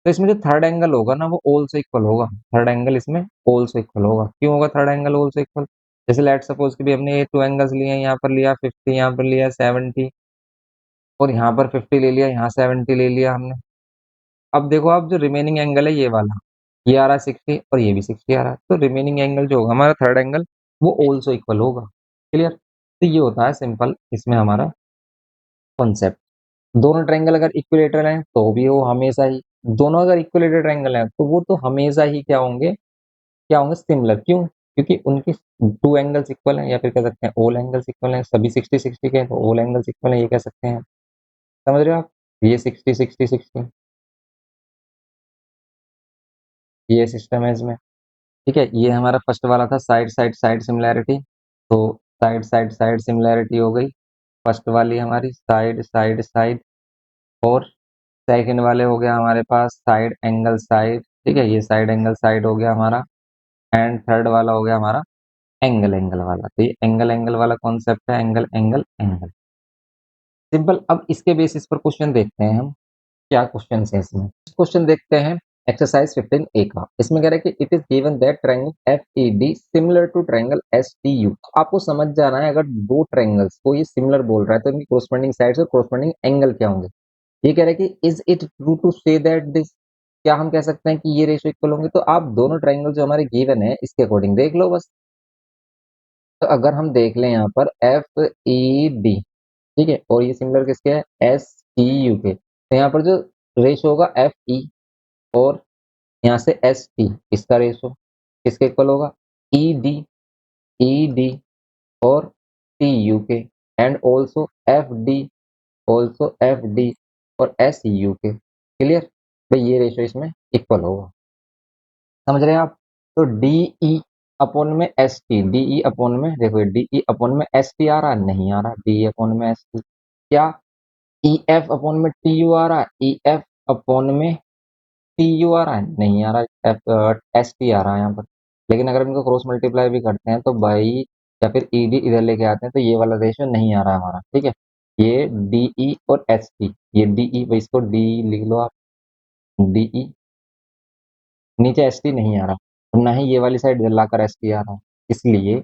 तो इसमें जो थर्ड एंगल होगा ना वो ऑल्सो इक्वल होगा। थर्ड एंगल इसमें ऑल्सो इक्वल होगा। क्यों होगा थर्ड एंगल ऑल्सो इक्वल, जैसे लेट सपोज कि भी हमने ये टू एंगल्स लिए हैं, यहाँ पर लिया 50, यहाँ पर लिया 70, और यहाँ पर 50 ले लिया, यहाँ 70 ले लिया हमने। अब देखो, अब जो रिमेनिंग एंगल है ये वाला, ये आ रहा है 60 और ये भी 60 आ रहा है, तो रिमेनिंग एंगल जो होगा हमारा थर्ड एंगल वो ऑल्सो इक्वल होगा। क्लियर? तो ये होता है सिंपल इसमें हमारा कॉन्सेप्ट। दोनों ट्रायंगल अगर इक्विलेटरल हैं तो भी वो हमेशा ही, दोनों अगर इक्विलेटरल ट्रायंगल हैं तो वो तो हमेशा ही क्या होंगे सिमिलर। क्यों? क्योंकि उनके टू एंगल्स इक्वल हैं, या फिर कह सकते हैं ऑल एंगल्स इक्वल हैं। सभी 60-60 के हैं तो ऑल एंगल्स इक्वल हैं, ये कह सकते हैं। समझ रहे हो आप? ये 60-60-60, ये सिस्टम है इसमें। ठीक है, ये हमारा फर्स्ट वाला था साइड साइड साइड सिमिलैरिटी। तो साइड साइड साइड सिमिलैरिटी हो गई फर्स्ट वाली हमारी, साइड साइड साइड। और सेकंड वाले हो गया हमारे पास साइड एंगल साइड। ठीक है, ये साइड एंगल साइड हो गया हमारा। एंड थर्ड वाला हो गया हमारा एंगल एंगल वाला। तो ये एंगल एंगल वाला कॉन्सेप्ट है, एंगल एंगल एंगल। सिंपल। अब इसके बेसिस पर क्वेश्चन देखते हैं हम, क्या क्वेश्चन है इसमें। क्वेश्चन देखते हैं एक्सरसाइज 15 ए का। इसमें कह रहा है कि it is given that triangle F E D similar to triangle S T U. आपको समझ जाना है अगर दो ट्रायंगल्स को ये सिमिलर बोल रहा है तो इनकी कोरस्पॉन्डिंग साइड्स और कोरस्पॉन्डिंग एंगल क्या होंगे। ये कह रहा है कि is it true to say that this, क्या हम कह सकते हैं कि ये रेशो इक्वल होंगे। तो आप दोनों ट्रायंगल जो हमारे गिवन है इसके अकॉर्डिंग देख लो बस। तो अगर हम देख लें यहाँ पर एफ ई डी, ठीक है, और ये सिमिलर किसके है, एस टी यू के। तो यहाँ पर जो रेशो होगा एफ ई और यहाँ से एस टी, इसका रेशो किसके इक्वल होगा, ई डी और टी यू के। एंड ऑल्सो एफ डी और एस यू के। क्लियर? भाई ये रेशो इसमें इक्वल होगा। समझ रहे हैं आप? तो डी ई अपॉन में S T, D E upon में, देखो डी ई अपॉन में एस टी आ रहा है, नहीं आ रहा, डी ई अपॉन में एस टी। क्या ई एफ अपॉन में टी यू आ रहा है, ई एफ अपॉन में टी यू आ रहा है, नहीं आ रहा, एफ एस टी आ रहा है यहाँ पर। लेकिन अगर इनको क्रॉस मल्टीप्लाई भी करते हैं तो भाई, या फिर ई डी इधर लेके आते हैं तो ये वाला रेशियो नहीं आ रहा है हमारा। ठीक है, ये डी ई और एस टी, ये डी ई, भाई इसको डी लिख लो आप, डी ई, नीचे एस टी नहीं आ रहा और ना ही ये वाली साइड इधर लाकर एस टी आ रहा है। इसलिए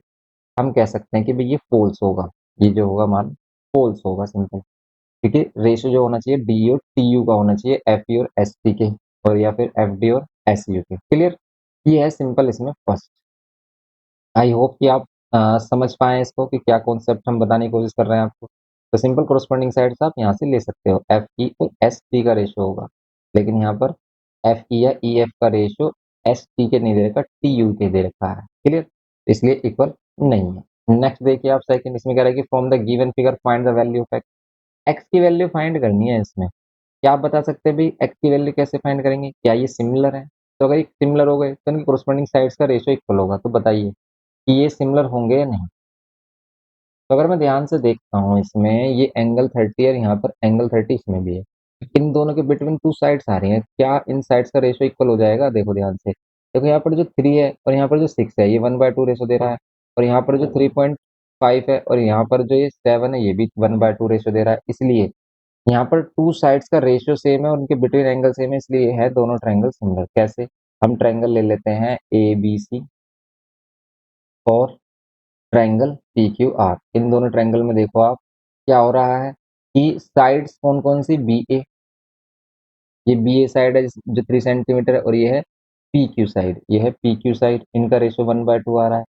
हम कह सकते हैं कि भाई ये फोल्स होगा, ये जो होगा मान फोल्स होगा सिंपल। क्योंकि रेशियो जो होना चाहिए डी और टी यू का होना चाहिए एफ ई और एस टी के, और या फिर एफ डी और एस यू के। क्लियर? ये है सिंपल इसमें फर्स्ट। आई होप कि आप समझ पाए इसको कि क्या कॉन्सेप्ट हम बताने की कोशिश कर रहे हैं आपको। तो सिंपल कोरस्पॉन्डिंग साइड्स आप यहाँ से ले सकते हो, एफ ई और एस टी का रेशियो होगा। लेकिन यहाँ पर एफ ई या ई एफ का रेशियो एस टी के नहीं दे रखा, टी यू के दे रखा है। क्लियर? इसलिए इक्वल नहीं है। नेक्स्ट देखिए आप सेकंड, इसमें कह रहा है कि from the given figure find the value of x की वैल्यू फाइंड करनी है इसमें। क्या आप बता सकते हैं भाई एक्स की वैल्यू कैसे फाइंड करेंगे, क्या ये सिमिलर है? तो अगर ये सिमिलर हो गए तो इनकी कोरस्पॉन्डिंग साइड्स का रेशियो इक्वल होगा। तो बताइए कि ये सिमिलर होंगे या नहीं। तो अगर मैं ध्यान से देखता हूँ इसमें ये एंगल 30 है, यहाँ पर एंगल 30 इसमें भी है। इन दोनों के बिटवीन टू साइड्स आ रही हैं, क्या इन साइड्स का रेशियो इक्वल हो जाएगा? देखो ध्यान से, देखो यहाँ पर जो 3 है और यहाँ पर जो 6 है ये 1/2 रेशियो दे रहा है। और यहाँ पर जो 3.5 है और यहाँ पर जो ये 7 है ये भी 1/2 रेशियो दे रहा है। इसलिए यहाँ पर टू साइड्स का रेशियो सेम है और उनके बिटवीन एंगल सेम है, इसलिए है दोनों ट्रायंगल सिमिलर। कैसे? हम ट्रायंगल ले लेते हैं ए बी सी और ट्रायंगल पी क्यू आर। इन दोनों ट्रायंगल में देखो आप क्या हो रहा है कि साइड्स कौन कौन सी, बी ए, ये बी ए साइड है जो 3 सेंटीमीटर है, और ये है पी क्यू साइड, ये है पी क्यू साइड। इनका रेशियो 1/2 आ रहा है।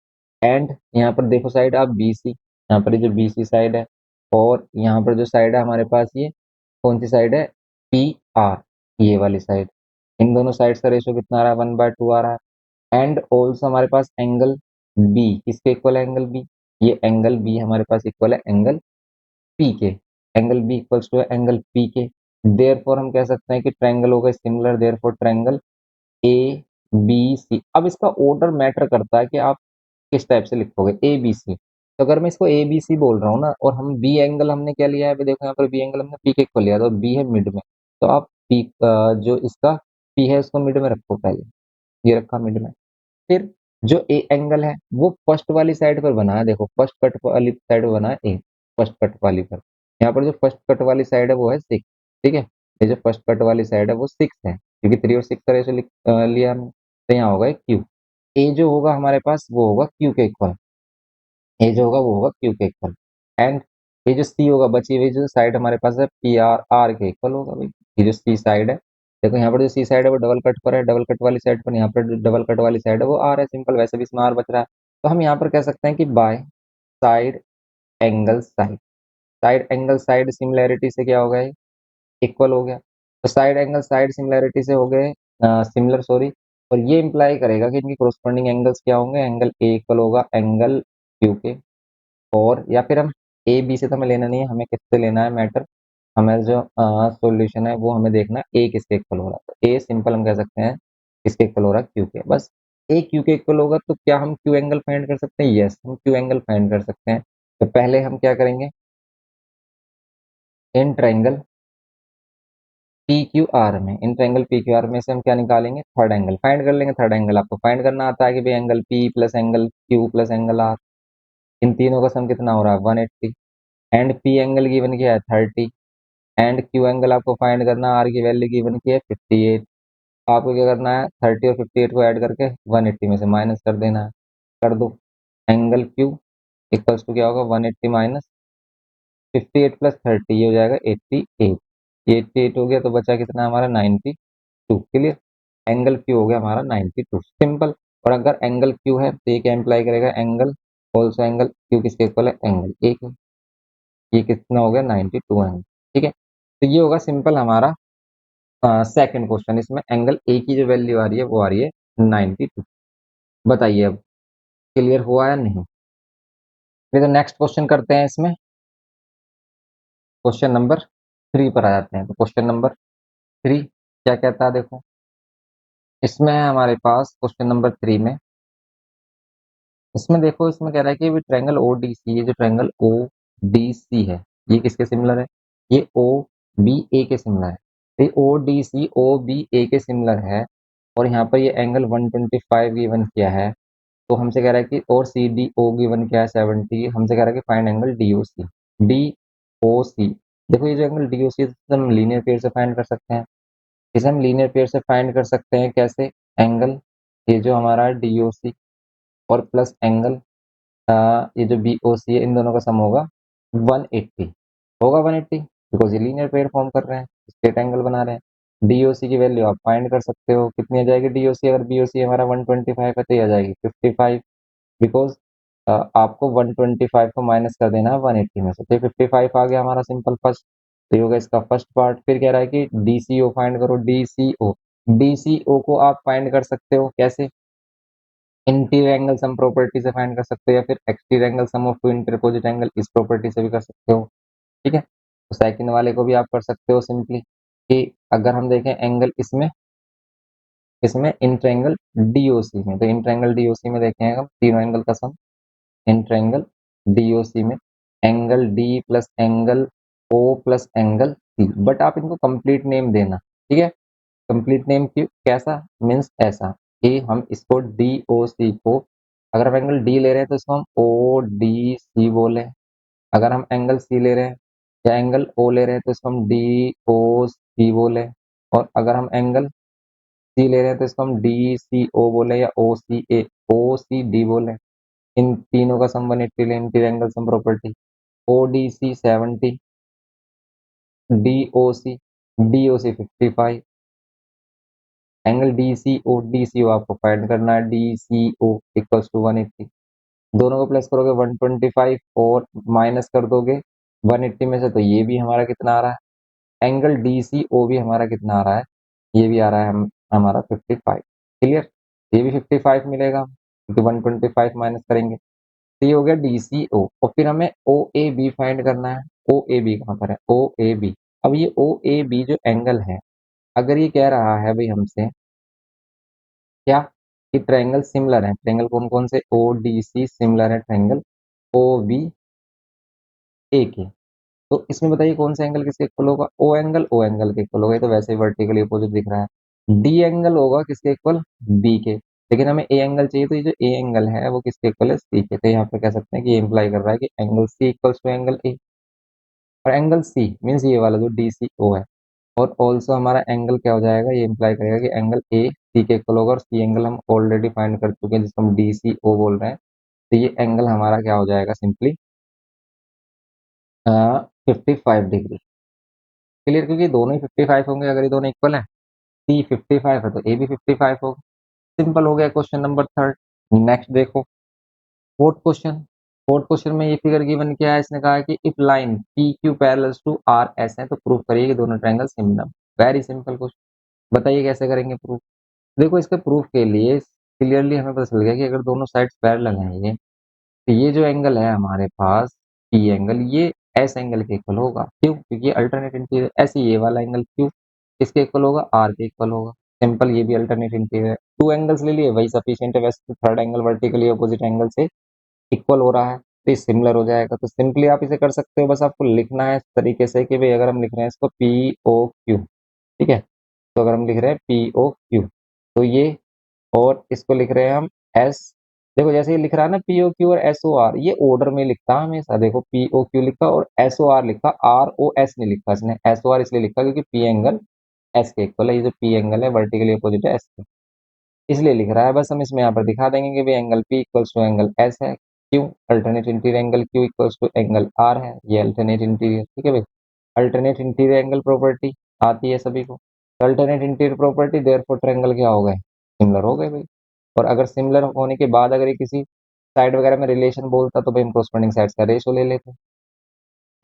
एंड यहाँ पर देखो साइड आप बी सी, यहाँ पर ये जो बी सी साइड है, और यहाँ पर जो साइड है हमारे पास ये कौन सी साइड है, पी आर, ये वाली साइड। इन दोनों साइड्स का रेशियो कितना आ रहा है, 1/2 आ रहा है। एंड ऑल्सो हमारे पास एंगल बी, किसके इक्वल है एंगल बी, ये एंगल बी हमारे पास इक्वल है एंगल पी के। Angle B equals to angle P के। देयरफॉर हम कह सकते हैं कि ट्रायंगल होगा similar, therefore triangle A B C. अब इसका ऑर्डर मैटर करता है कि आप किस टाइप से लिखोगे, ए बी सी। तो अगर मैं इसको ए बी सी बोल रहा हूँ ना, और हम बी एंगल हमने क्या लिया है, अभी देखो यहाँ पर बी एंगल हमने पी के इक्वल लिया, तो बी है मिड में। तो आप पी जो इसका पी है उसको मिड में रखो पहले, ये रखा मिड में। फिर जो ए एंगल है वो फर्स्ट वाली साइड पर बना है, देखो फर्स्ट कट वाली साइड पर बना है ए, फर्स्ट कट वाली पर। यहाँ पर जो फर्स्ट कट वाली साइड है वो है 6। ठीक है, ये जो फर्स्ट कट वाली साइड है वो 6 है, क्योंकि 3 और 6 का रेशो लिया हमने। तो यहाँ होगा क्यू, ए जो होगा हमारे पास वो होगा क्यू के इक्वल, ए जो होगा वो होगा क्यू के इक्वल। एंड ये जो सी होगा बची हुई जो साइड हमारे पास है पी आर, आर के इक्वल होगा भाई। ये जो सी साइड है, देखो यहाँ पर जो सी साइड है वो डबल कट पर है, डबल कट वाली साइड पर, यहाँ पर डबल कट वाली साइड है वो आर है, सिंपल। वैसे भी इसमें आर बच रहा है, तो हम यहाँ पर कह सकते हैं कि by side angle side, side angle side similarity से क्या हो गया, इक्वल हो गया। तो साइड एंगल साइड सिमिलैरिटी से हो गए सिमिलर, सॉरी। और ये इंप्लाई करेगा कि इनकी कोरस्पॉन्डिंग एंगल्स क्या होंगे, एंगल ए इक्वल होगा एंगल क्यू के। और या फिर हम ए बी से तो हमें लेना नहीं है, हमें किससे लेना है मैटर, हमें जो सॉल्यूशन है वो हमें देखना है ए किसके इक्वल हो रहा है। तो ए सिंपल हम कह सकते हैं किसके इक्वल हो रहा है, क्यू के। बस ए क्यू के इक्वल होगा तो क्या हम क्यू एंगल फाइंड कर सकते हैं, यस हम क्यू एंगल फाइंड कर सकते हैं। तो पहले हम क्या करेंगे, in triangle P Q R में, in triangle P Q R में से हम क्या निकालेंगे, थर्ड एंगल फाइंड कर लेंगे। थर्ड एंगल आपको फाइंड करना आता है कि भाई angle P plus angle Q plus angle R, इन तीनों का सम कितना हो रहा है 180। एंड पी एंगल गिवन किया है 30, एंड क्यू एंगल आपको फाइंड करना, आर की वैल्यू गिवन की है 58। आपको क्या करना है, 30 और 58 को ऐड करके 180 में से माइनस कर देना है, कर दो। एंगल क्यू इक्वल्स टू क्या होगा, 180 माइनस 58 प्लस 30, ये हो जाएगा 88। ये 88 हो गया तो बचा कितना हमारा 92। क्लियर, एंगल क्यू हो गया हमारा 92, सिंपल। और अगर एंगल क्यू है तो ये क्या इंप्लाई करेगा, एंगल ऑल्सो एंगल क्यू किसके इक्वल है, एंगल ए के। ये कितना हो गया 92 एंगल, ठीक है। तो ये होगा सिंपल हमारा सेकंड क्वेश्चन। इसमें एंगल ए की जो वैल्यू आ रही है वो आ रही है 92। बताइए अब क्लियर हुआ या नहीं। फिर नेक्स्ट क्वेश्चन करते हैं, इसमें क्वेश्चन नंबर 3 पर आ जाते हैं। तो क्वेश्चन नंबर 3 क्या कहता है, देखो इसमें है हमारे पास क्वेश्चन नंबर 3 में, इसमें देखो इसमें कह रहा है कि ट्रायंगल ओ डी सी, ये जो ट्रायंगल ओ डी सी है ये किसके सिमिलर है, ये ओ बी ए के सिमिलर है। तो ओ डी सी ओ बी ए के सिमिलर है, और यहाँ पर ये एंगल 125 गिवन किया है। तो हमसे कह रहा है कि और सी डी ओ गिवन किया है 70, हमसे कह रहा है कि फाइंड एंगल डी ओ सी। डी ओ सी, देखो ये जो एंगल डी ओ सी हम लीनियर पेयर से फाइंड कर सकते हैं। इसे हम लीनियर पेयर से फाइंड कर सकते हैं कैसे, एंगल ये जो हमारा डी ओ सी और प्लस एंगल ये जो बी ओ सी है, इन दोनों का सम होगा 180, होगा 180, बिकॉज ये लीनियर पेयर फॉर्म कर रहे हैं, स्ट्रेट एंगल बना रहे हैं। डी ओ सी की वैल्यू आप फाइंड कर सकते हो, कितनी आ जाएगी डी ओ सी, अगर बी ओ सी हमारा 125 है तो ये आ जाएगी 55, बिकॉज आपको 125 को माइनस कर देना है 180 में से, तो 55 आ गया हमारा सिंपल फर्स्ट। तो ये होगा इसका फर्स्ट पार्ट। फिर कह रहा है कि डी सी ओ फाइंड करो, D C O. D C O को आप फाइंड कर सकते हो कैसे, इंटीरियर एंगल सम प्रॉपर्टी से फाइंड कर सकते हो, या फिर exterior angle sum of two interopposite angle इस प्रॉपर्टी से भी कर सकते हो, ठीक है। तो सेकंड वाले को भी आप कर सकते हो सिंपली, कि अगर हम देखें एंगल इसमें, इसमें इंट्रायंगल डीओसी में, तो इंट्रायंगल डीओसी में देखेंगे हम तीनों एंगल का सम, इंट्रायंगल डीओसी में angle D plus angle O plus angle C, but आप इनको कंप्लीट नेम देना, ठीक है। कंप्लीट नेम क्यों, कैसा मीन्स ऐसा कि हम इसको डी ओ सी को, अगर हम एंगल डी ले रहे हैं तो इसको हम ओ डी सी बोले, अगर हम एंगल सी ले रहे हैं या एंगल ओ ले रहे हैं तो इसको हम डी ओ सी बोले, और अगर हम एंगल सी ले रहे हैं तो इसको हम डी सी ओ बोले या ओ सी डी बोले। इन तीनों का सम 180 ले, interior angle sum property, O D C 70, D O C 55, angle D C O आपको फाइंड करना है, D C O equals to 180। दोनों को प्लस करोगे 125 और माइनस कर दोगे 180 में से, तो ये भी हमारा कितना आ रहा है, एंगल डी सी ओ भी हमारा कितना आ रहा है, ये भी आ रहा है हमारा 55। क्लियर, ये भी 55 मिलेगा क्योंकि 125 माइनस करेंगे। तो ये हो गया डी सी ओ, और फिर हमें ओ ए बी फाइंड करना है। ओ ए बी कहाँ पर है, ओ ए बी। अब ये ओ ए बी जो एंगल है, अगर ये कह रहा है भाई हमसे क्या, कि ट्रायंगल सिमिलर है, ट्रायंगल कौन कौन से, ओ डी सी सिमिलर है ट्रायंगल ओ बी ए के। तो इसमें बताइए कौन सा एंगल किसके इक्वल होगा, ओ एंगल के इक्वल होगा, ये तो वैसे ही वर्टिकली अपोजिट दिख रहा है। डी एंगल होगा किसके इक्वल, बी के। लेकिन हमें ए एंगल चाहिए, तो ये जो ए एंगल है वो किसके इक्वल है, सी के। तो यहाँ पे कह सकते हैं कि ये इंप्लाई कर रहा है कि angle C equals to angle A, और एंगल सी मीन्स ये वाला जो डी सी ओ है। और ऑल्सो हमारा एंगल क्या हो जाएगा, ये इंप्लाई करेगा कि एंगल ए सी के इक्वल होगा, और सी एंगल हम ऑलरेडी फाइंड कर चुके हैं जिसको हम डी सी ओ बोल रहे हैं। तो ये एंगल हमारा क्या हो जाएगा, सिंपली 55 डिग्री। क्लियर, क्योंकि दोनों ही 55 होंगे अगर ये दोनों इक्वल है, सी 55 है तो ए भी 55 होगा। सिंपल हो गया क्वेश्चन नंबर थर्ड। नेक्स्ट देखो, फोर्थ क्वेश्चन में ये फिगर गिवन क्या है, इसने कहा है कि if line P Q parallel to R S है तो प्रूफ करिए कि दोनों triangle similar. Very simple question, बताइए कैसे करेंगे प्रूफ। देखो इसके प्रूफ के लिए क्लियरली हमें पता चल गया कि अगर दोनों साइड्स पैरेलल हैं ये, तो ये जो एंगल है हमारे पास पी एंगल, ये एस एंगल के इक्वल होगा। क्यों? क्योंकि ये अल्टरनेट इंटीरियर, ऐसे ये वाला एंगल क्यू किसके इक्वल होगा, आर के इक्वल होगा। सिंपल, ये भी अल्टरनेट इंटीरियर है। टू एंगल्स ले लिए वही सफिशिएंट है, वैसे third angle vertically opposite angle से इक्वल हो रहा है तो ये सिमिलर हो जाएगा। तो सिंपली आप इसे कर सकते हो, बस आपको लिखना है इस तरीके से कि भाई अगर हम लिख रहे हैं इसको पी ओ क्यू, ठीक है, तो अगर हम लिख रहे हैं पी ओ क्यू तो ये, और इसको लिख रहे हैं हम एस। देखो जैसे ये लिख रहा है ना पी ओ क्यू और एस ओ आर, ये ऑर्डर में लिखता है हमेशा। देखो पी ओ क्यू लिखा और एस ओ आर लिखा, आर ओ एस नहीं लिखा इसने, एस ओ आर इसलिए लिखा क्योंकि पी एंगल एस के इक्वल है। ये जो पी एंगल है वर्टिकली अपोजिट है एस के, इसलिए लिख रहा है। बस हम इसमें यहाँ पर दिखा देंगे कि भाई angle P equals to angle S है। क्यों? Alternate interior angle Q equals to angle R है, ये अल्टरनेट इंटीरियर, ठीक है भाई। अल्टरनेट इंटीरियर एंगल प्रॉपर्टी आती है सभी को। Alternate interior property therefore triangle क्या हो गए, सिमिलर हो गए भाई। और अगर सिमिलर होने के बाद अगर ये किसी साइड वगैरह में रिलेशन बोलता तो भाई हम कोरस्पॉन्डिंग साइड्स का रेशो ले लेते।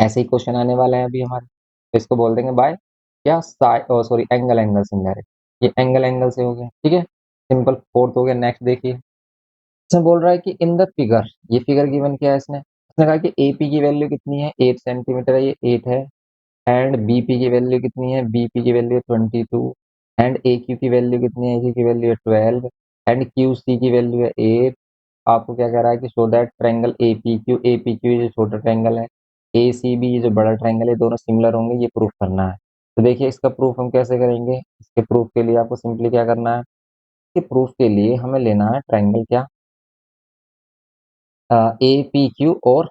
ऐसे ही क्वेश्चन आने वाले हैं अभी हमारे, तो इसको बोल देंगे बाय क्या, सॉरी एंगल एंगल सिमिलर है। ये एंगल एंगल से हो गया, ठीक है, सिंपल। फोर्थ हो गया, नेक्स्ट देखिए। इसमें बोल रहा है कि इन द फिगर, ये फिगर गिवन किया है इसने। इसने कहा कि एपी की वैल्यू कितनी है, 8 सेंटीमीटर है, ये 8 है। एंड बीपी की वैल्यू कितनी है, बीपी की वैल्यू है 22। एंड ए क्यू की वैल्यू कितनी है, ए क्यू की वैल्यू है 12। एंड क्यू सी की वैल्यू है 8। आपको क्या कह रहा है कि show that triangle A P Q ये जो छोटा ट्रायंगल है, ए सी बी ये जो बड़ा ट्रायंगल है, दोनों सिमिलर होंगे, ये प्रूफ करना है। तो देखिए इसका प्रूफ हम कैसे करेंगे। इसके प्रूफ के लिए आपको सिंपली क्या करना है, इसके प्रूफ के लिए हमें लेना है ट्रायंगल क्या, ए पी क्यू और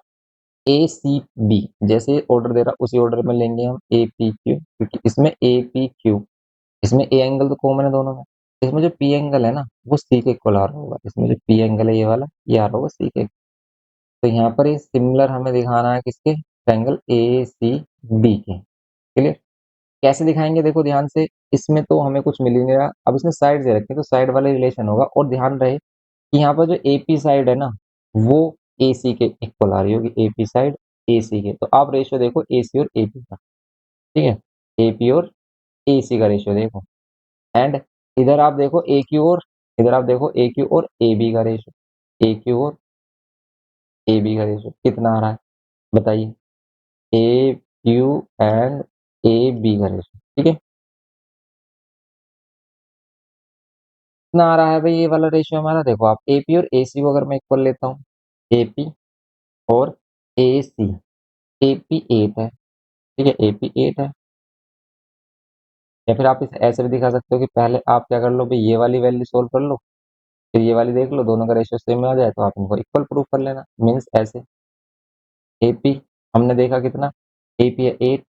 ए सी बी। जैसे ऑर्डर दे रहा उसी ऑर्डर में लेंगे हम ए पी क्यू, क्योंकि इसमें ए पी क्यू, इसमें ए एंगल तो कॉमन है दोनों में। इसमें जो पी एंगल है ना वो सी के इक्वल आ रहा होगा, इसमें जो पी एंगल है ये वाला, ये आ रहा होगा सी के। तो यहाँ पर ये सिमिलर हमें दिखाना है किसके, ट्रायंगल ए सी बी के। क्लियर? कैसे दिखाएंगे देखो ध्यान से। इसमें तो हमें कुछ मिल ही नहीं रहा, अब इसने साइड दे रखे तो साइड वाले रिलेशन होगा। और ध्यान रहे कि यहाँ पर जो एपी साइड है ना वो ए सी के इक्वल आ रही होगी, एपी साइड ए सी के। तो आप रेशियो देखो ए सी और एपी का, ठीक है, एपी और ए सी का रेशियो देखो। एंड इधर आप देखो ए क्यू और, इधर आप देखो ए क्यू और ए बी का रेशियो, ए क्यू और ए बी का रेशियो कितना आ रहा है बताइए, ए क्यू एंड ए बी का रेशियो, ठीक है। कितना आ रहा है भाई ये वाला रेशियो हमारा, देखो आप एपी और ए सी को अगर मैं इक्वल लेता हूँ, एपी और ए सी, एपी 8 है, ठीक है, एपी 8 है। या फिर आप इसे ऐसे भी दिखा सकते हो कि पहले आप क्या कर लो भाई, ये वाली वैल्यू सोल्व कर लो, फिर ये वाली देख लो, दोनों का रेशियो सेम में आ जाए तो आप इनको इक्वल प्रूफ कर लेना। मीन्स ऐसे एपी हमने देखा कितना, एपी है 8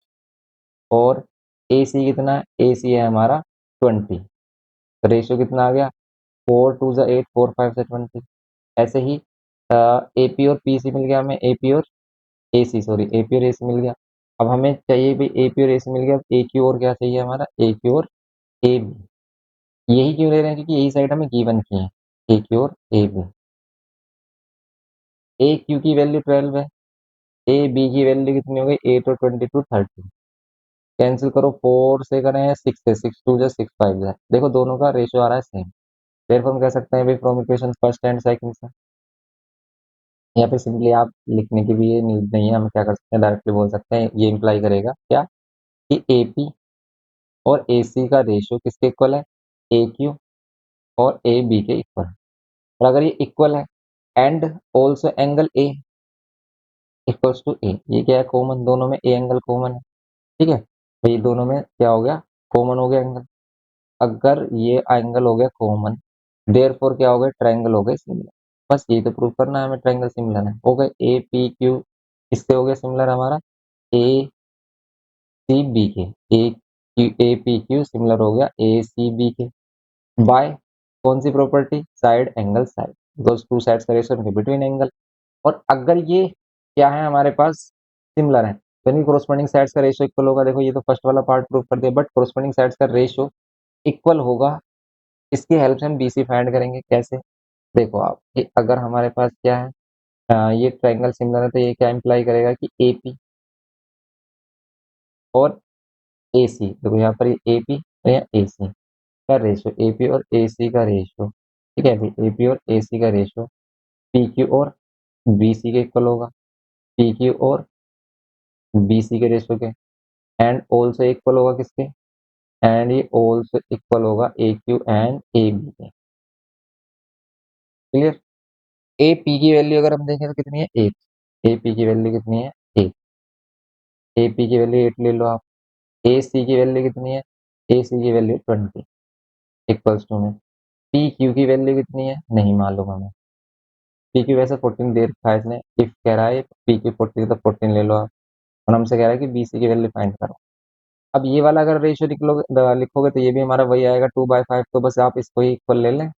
और ए सी कितना है, ए सी है हमारा 20। तो रेशियो कितना आ गया, 4 2 8, 4 5 20। ऐसे ही एपी और पी सी मिल गया हमें, एपी और ए सी, सॉरी एपी और ए सी मिल गया। अब हमें चाहिए भाई एपी और ए सी मिल गया, अब ए क्यू और क्या चाहिए हमारा, ए क्यू और ए बी। यही क्यों ले रहे हैं, क्योंकि यही साइड हमें गिवन की है, ए क्यू और ए बी। ए क्यू की वैल्यू 12 है, ए बी की वैल्यू कितनी हो गई, 8 और 22 30। कैंसिल करो, 4 से करें 6 से, 6 2 जा 6 5 जा, देखो दोनों का रेशियो आ रहा है सेम। फिर हम कह सकते हैं भाई from equation first and second से, या फिर सिंपली आप लिखने की भी ये नीड नहीं है, हम क्या कर सकते हैं डायरेक्टली बोल सकते हैं। ये इंप्लाई करेगा क्या कि ए पी और ए सी का रेशियो किसके इक्वल है, ए क्यू और ए बी के इक्वल। और अगर ये इक्वल है and also angle A equals to A, ये क्या है कॉमन, दोनों में ए एंगल कॉमन है, ठीक है। तो ये दोनों में क्या हो गया, कॉमन हो गया एंगल। अगर ये एंगल हो गया कॉमन, देयरफॉर क्या हो गया, ट्रायंगल हो गए सिमिलर। बस ये तो प्रूव करना है हमें, ट्रायंगल सिमिलर है। हो गए ए पी क्यू किससे हो गया सिमिलर हमारा, ए सी बी के, ए पी क्यू सिमिलर हो गया ए सी बी के। बाय कौन सी property, side angle side, because two sides का रेशियो उनके बिटवीन एंगल। और अगर ये क्या है हमारे पास, सिमिलर है, तो इनकी कोरस्पॉन्डिंग साइड्स का रेशियो इक्वल होगा। देखो ये तो फर्स्ट वाला पार्ट प्रूव कर दिया, बट कोरस्पॉन्डिंग साइड्स का रेशियो इक्वल होगा। इसकी हेल्प से हम बीसी फाइंड करेंगे कैसे, देखो आप, कि अगर हमारे पास क्या है, ये ट्रायंगल सिमिलर है तो ये क्या इम्प्लाई करेगा कि एपी और एसी, देखो यहाँ पर ये एपी और यहाँ एसी का रेशियो, एपी और एसी का रेशियो, ठीक है भाई, एपी और एसी का रेशियो पी क्यू और बीसी के इक्वल होगा, पी क्यू और बीसी के रेशियो के, एंड ऑल्सो इक्वल होगा किसके, एंड ये ऑल्सो इक्वल होगा ए क्यू एंड ए बी के। क्लियर। ए पी की वैल्यू अगर हम देखें तो कितनी है, 8। ए पी की वैल्यू कितनी है, 8। ए पी की वैल्यू 8 ले लो आप। ए सी की वैल्यू कितनी है, ए सी की वैल्यू 20 इक्वल्स टू में पी क्यू की वैल्यू कितनी है, नहीं मालूम हमें। पी क्यू वैसे 14 दे रखा है इसने, इफ कह रहा है पी क्यू 14 तो 14 ले लो आप, और हमसे कह रहा है कि बी सी की वैल्यू फाइंड करो। अब ये वाला अगर रेशियो निकलोगे लिखोगे तो ये भी हमारा वही आएगा 2/5, तो बस आप इसको ही इक्वल ले लें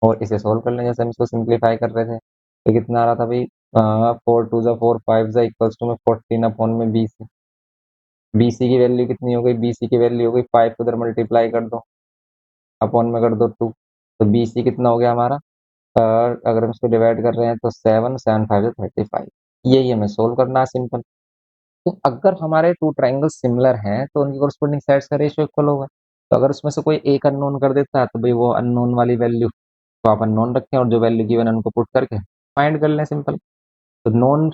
और इसे सोल्व कर लें, जैसे हम इसको सिंप्लीफाई कर रहे थे। तो कितना आ रहा था भाई, 4 2 ज़ा 4 5 ज़ा इक्वल्स टू में 14 अपॉन में बी सी की वैल्यू कितनी हो गई, बी सी की वैल्यू हो गई 5 को उधर मल्टीप्लाई कर दो, अपॉन में कर दो 2, तो बी सी कितना हो गया हमारा, अगर हम इसको डिवाइड कर रहे हैं तो 7 7 5 35, यही हमें सोल्व करना है, सिंपल। तो अगर हमारे टू ट्राइंगल सिमिलर हैं तो उनकी कोरस्पोंडिंग साइड्स का रेशियो इक्वल होगा। तो अगर उसमें से कोई एक अननोन कर देता है तो भाई वो अननोन वाली वैल्यू को आप अननोन रखें और जो वैल्यू गिवन है उनको पुट करके फाइंड कर लें, सिंपल। तो नॉन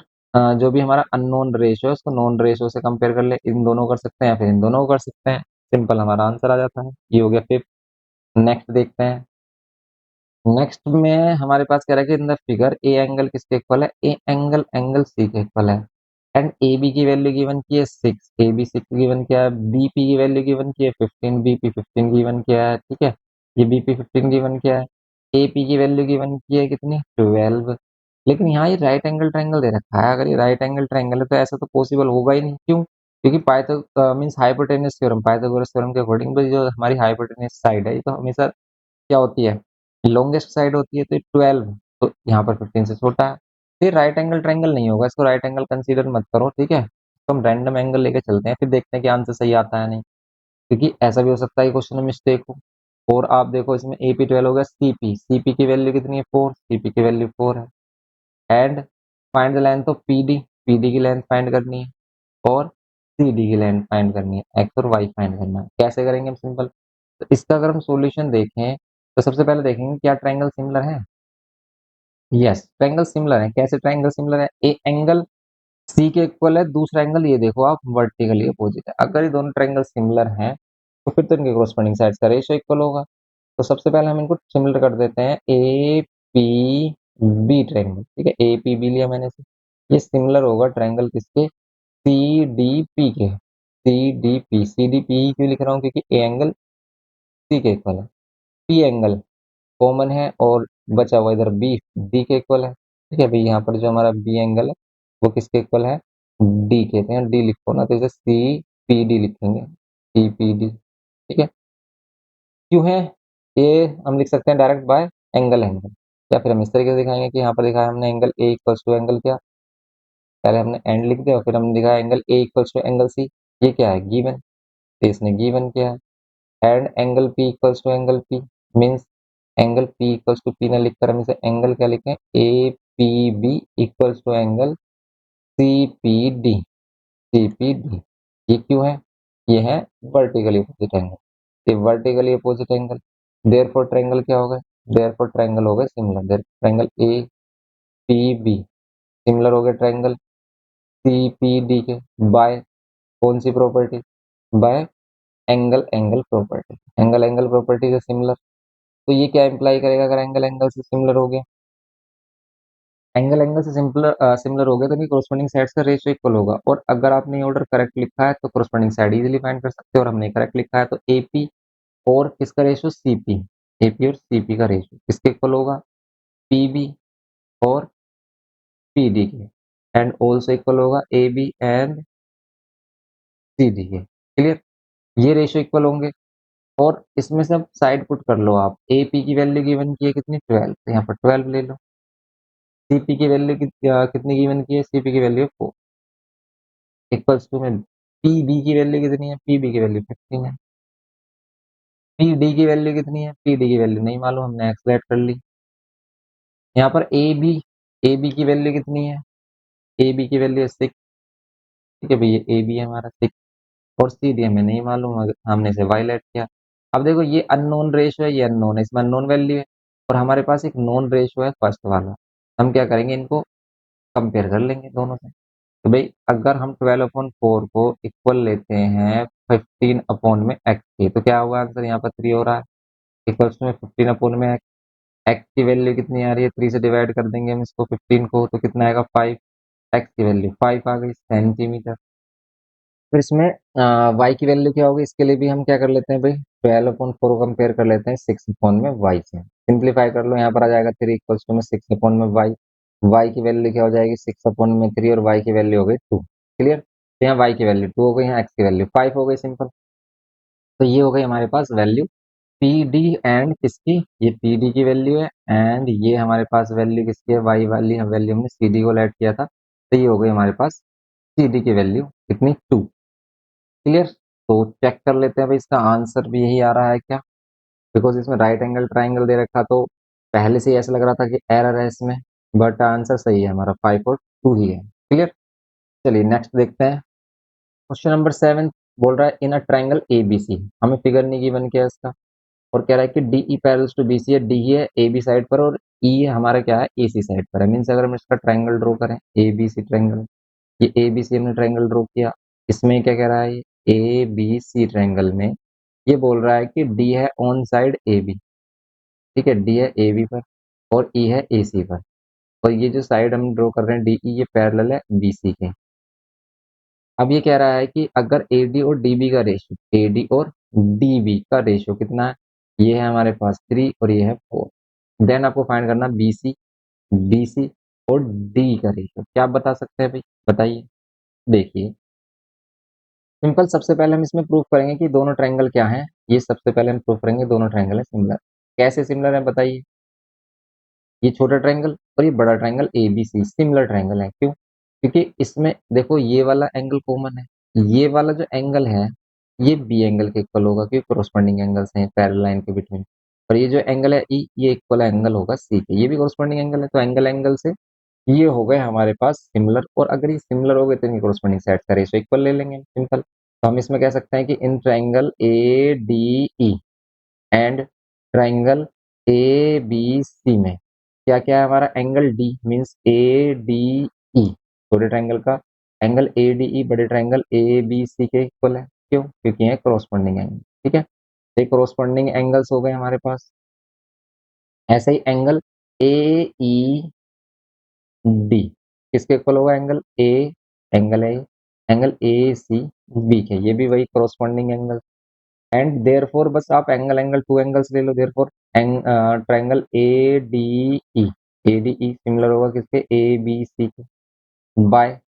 जो भी हमारा अननोन रेशियो है उसको नॉन रेशियो से कंपेयर कर ले, इन दोनों कर सकते हैं या फिर इन दोनों को कर सकते हैं, सिंपल हमारा आंसर आ जाता है। ये हो गया फिफ्थ। नेक्स्ट देखते हैं। नेक्स्ट में हमारे पास कह रहा है कि in the figure A angle किसके इक्वल है, ए एंगल एंगल सी के इक्वल है, एंड ए बी की वैल्यू गिवन की है 6, ए बी 6 गिवन किया है, बी पी की वैल्यू गिवन की है 15, बी पी 15 गिवन किया है, ठीक है, ये बी पी 15 गिवन किया है, ए पी की वैल्यू गिवन की है कितनी, 12। लेकिन यहाँ ये राइट एंगल ट्रायंगल दे रखा है, अगर ये राइट एंगल ट्रायंगल है तो ऐसा तो पॉसिबल होगा ही नहीं, क्यों, क्योंकि Pythagoras means hypotenuse theorem, Pythagoras theorem के अकॉर्डिंग जो हमारी हाइपोटेन्यूज साइड है ये तो हमेशा क्या होती है, लॉन्गेस्ट साइड होती है, तो 12, तो यहाँ पर 15 से छोटा है, फिर राइट एंगल ट्रायंगल नहीं होगा, इसको राइट एंगल कंसीडर मत करो, ठीक है। तो हम रैंडम एंगल लेके चलते हैं, फिर देखते हैं कि आंसर सही आता है नहीं, क्योंकि ऐसा भी हो सकता है कि क्वेश्चन में मिस्टेक हो। और आप देखो इसमें ए पी 12 होगा, सी पी की वैल्यू कितनी है, 4, सी पी की वैल्यू 4 है, and find the length of P D, P D की लेंथ फाइंड करनी है, और सी डी की लेंथ फाइंड करनी है, एक्स और वाई फाइंड करना है। कैसे करेंगे हम, सिंपल। तो इसका अगर हम सॉल्यूशन देखें तो सबसे पहले देखेंगे क्या ट्रायंगल सिमिलर है। यस, ट्रायंगल सिमिलर है। कैसे ट्रायंगल सिमिलर है, ए एंगल सी के इक्वल है, दूसरा एंगल ये देखो आप वर्टिकली अपोजिट है। अगर ये दोनों ट्रायंगल सिमिलर हैं तो फिर तो इनके कोरस्पोंडिंग साइड्स का रेशियो इक्वल होगा। तो सबसे पहले हम इनको सिमिलर कर देते हैं, ए पी बी ट्रायंगल, ठीक है, ए पी बी लिया मैंने से, ये सिमिलर होगा ट्रायंगल किसके, सी डी पी के, C D P, C D P क्यों लिख रहा हूँ, क्योंकि ए एंगल सी के इक्वल है, पी एंगल कॉमन है और बचा हुआ इधर बी डी के इक्वल है, ठीक है भाई। यहाँ पर जो हमारा बी एंगल है वो किसके इक्वल है, डी के, तो यहाँ डी लिखो ना, तो इसे सी पी डी लिखेंगे, सी पी डी, ठीक है। क्यों है, ये हम लिख सकते हैं डायरेक्ट बाय एंगल एंगल, या फिर हम इस तरीके से दिखाएंगे कि यहाँ पर दिखाया हमने angle A equals to angle क्या, पहले हमने एंड लिख दिया और फिर हमने दिखाया angle A equals to angle C, ये क्या है गिवन, तो इसने गिवन किया है, and angle P equals to angle P, means angle P equals to P ना लिखकर हम इसे एंगल क्या लिखें, A P B equals to angle C P D, C P D. ये क्यों है, ये है वर्टिकली अपोजिट एंगल, ये vertically opposite angle, therefore triangle क्या हो गए, देयरफॉर ट्रायंगल हो गए similar, therefore triangle A P B similar हो गए ट्रायंगल सी पी डी के, बाय कौन सी property, by angle angle property, angle angle property से सिमिलर। तो ये क्या इंप्लाई करेगा, अगर एंगल एंगल से सिमिलर हो गया, एंगल एंगल से सिमिलर हो गया तो कोरस्पोंडिंग साइड्स का रेशियो इक्वल होगा। और अगर आपने ये ऑर्डर करेक्ट लिखा है तो कोरस्पोंडिंग साइड इजीली फाइंड कर सकते हैं, और हमने करेक्ट लिखा है तो एपी और किसका रेशियो, सीपी, एपी और सीपी का रेशियो किसके इक्वल होगा, पीबी और पीडी के, एंड ऑल्सो इक्वल होगा A B and C D के। क्लियर, ये रेशियो इक्वल होंगे। और इसमें से अब साइड पुट कर लो आप, ए पी की वैल्यू गिवन की है कितनी, 12, तो यहाँ पर 12 ले लो, सीपी की वैल्यू कितनी गिवन की है, सीपी की वैल्यू 4 इक्वल्स टू में पी बी की वैल्यू कितनी है, पी बी की वैल्यू 15 है, पी डी की वैल्यू कितनी है, पी डी की वैल्यू नहीं मालूम, हमने एक्सलेट कर ली। यहाँ पर ए बी ए बी की वैल्यू कितनी है? ए बी की वैल्यू है 6। ठीक है भैया, ए बी है हमारा 6 और सी डी हमें नहीं मालूम, हमने इसे वाई लेट किया। अब देखो ये अननोन रेशो है, ये अननोन है, इसमें अननोन वैल्यू है और हमारे पास एक नोन रेशो है फर्स्ट वाला। हम क्या करेंगे, इनको कंपेयर कर लेंगे दोनों से। तो भाई अगर हम 12/4 को इक्वल लेते हैं 15 में एक्स के, तो क्या होगा आंसर? यहाँ पर 3 हो रहा है, इक्वल्स में 15 में एक्स। एक्स की वैल्यू कितनी आ रही है? 3 से डिवाइड कर देंगे हम इसको 15 को, तो कितना आएगा? 5। एक्स की वैल्यू 5 आ गई सेंटीमीटर। फिर इसमें वाई की वैल्यू क्या होगी? इसके लिए भी हम क्या कर लेते हैं भाई, 12/4 को कंपेयर कर लेते हैं 6 में वाई से। सिंप्लीफाई कर लो, यहाँ पर आ जाएगा 3 इक्वल्स टू में 6 में वाई। वाई की वैल्यू क्या हो जाएगी? 6/3 और वाई की वैल्यू हो गई 2। क्लियर? तो यहाँ वाई की वैल्यू 2 हो गई, यहाँ एक्स की वैल्यू 5 हो गई, सिंपल। तो ये हो गई हमारे पास वैल्यू पी डी एंड किसकी? ये पी डी की वैल्यू है एंड ये हमारे पास वैल्यू किसकी है? वाई वाली वैल्यू हमने सी डी को ऐड किया था, तो ये हो गई हमारे पास सी डी की वैल्यू कितनी? 2। क्लियर? तो चेक कर लेते हैं भाई इसका आंसर भी यही आ रहा है क्या? बिकॉज इसमें राइट एंगल ट्राइंगल दे रखा, तो पहले से ही ऐसा लग रहा था कि एरर है इसमें, बट आंसर सही है हमारा, 5 और 2 ही है। क्लियर? चलिए नेक्स्ट देखते हैं। क्वेश्चन नंबर 7 बोल रहा है इन a triangle A B C, हमें फिगर नहीं गिवन किया इसका, और कह रहा है कि D E parallels to B C है, डी है ए बी साइड पर और ई हमारा क्या है? ए सी साइड पर है। मीन्स अगर हम इसका ट्राइंगल ड्रॉ करें, ए बी सी ट्राइंगल, ये ए बी सी हमने ट्राइंगल ड्रॉ किया, इसमें क्या कह रहा है? ए बी सी ट्राइंगल में ये बोल रहा है कि डी है ऑन साइड ए बी। ठीक है, डी है ए बी पर और ई है ए सी पर, और ये जो साइड हम ड्रॉ कर रहे हैं डी ई, ये पैरेलल है बी सी के। अब ये कह रहा है कि अगर ए डी और डी बी का रेशियो, ए डी और डी बी का रेशियो कितना है? ये है हमारे पास 3 और ये है 4। देन आपको फाइंड करना बी सी, डी सी और डी का रेशियो। क्या आप बता सकते हैं भाई? बताइए। देखिए सिंपल, सबसे पहले हम इसमें प्रूफ करेंगे कि दोनों ट्रायंगल क्या हैं। ये सबसे पहले हम प्रूफ करेंगे दोनों ट्रायंगल है सिमिलर। कैसे सिमिलर है बताइए? ये छोटा ट्रायंगल और ये बड़ा triangle A B C similar triangle है। क्यों? क्योंकि इसमें देखो ये वाला एंगल कॉमन है, ये वाला जो एंगल है ये बी एंगल के इक्वल होगा क्योंकि कोरोस्पोंडिंग एंगल्स हैं पैरेलल लाइन के बिटवीन। और ये जो एंगल है ई, ये इक्वल एंगल होगा सी के, ये भी कोरोस्पोंडिंग एंगल है, तो एंगल एंगल से ये हो गए हमारे पास सिमिलर। और अगर ये सिमिलर हो गए तो इनकी कोरोस्पोंडिंग साइड का रेशियो इक्वल ले लेंगे सिंपल। तो हम इसमें कह सकते हैं कि इन triangle A D E and triangle A B C में क्या क्या है हमारा? Angle D means A D E, छोटे ट्रायंगल का एंगल ए डी ई बड़े ट्रायंगल ए बी सी के इक्वल है। क्यों? क्योंकि ये क्रॉसपोंडिंग एंगल। ठीक है, तो क्रॉसपोंडिंग एंगल्स हो गए हमारे पास। ऐसे ही एंगल ए ई डी किसके इक्वल होगा? एंगल ए, एंगल है, एंगल ए सी बी के, ये भी वही क्रॉसपोंडिंग एंगल। एंड देयरफॉर बस आप एंगल एंगल टू एंगल्स ले लो, therefore triangle A D E, A D E similar होगा किसके? ए बी सी के, बाय,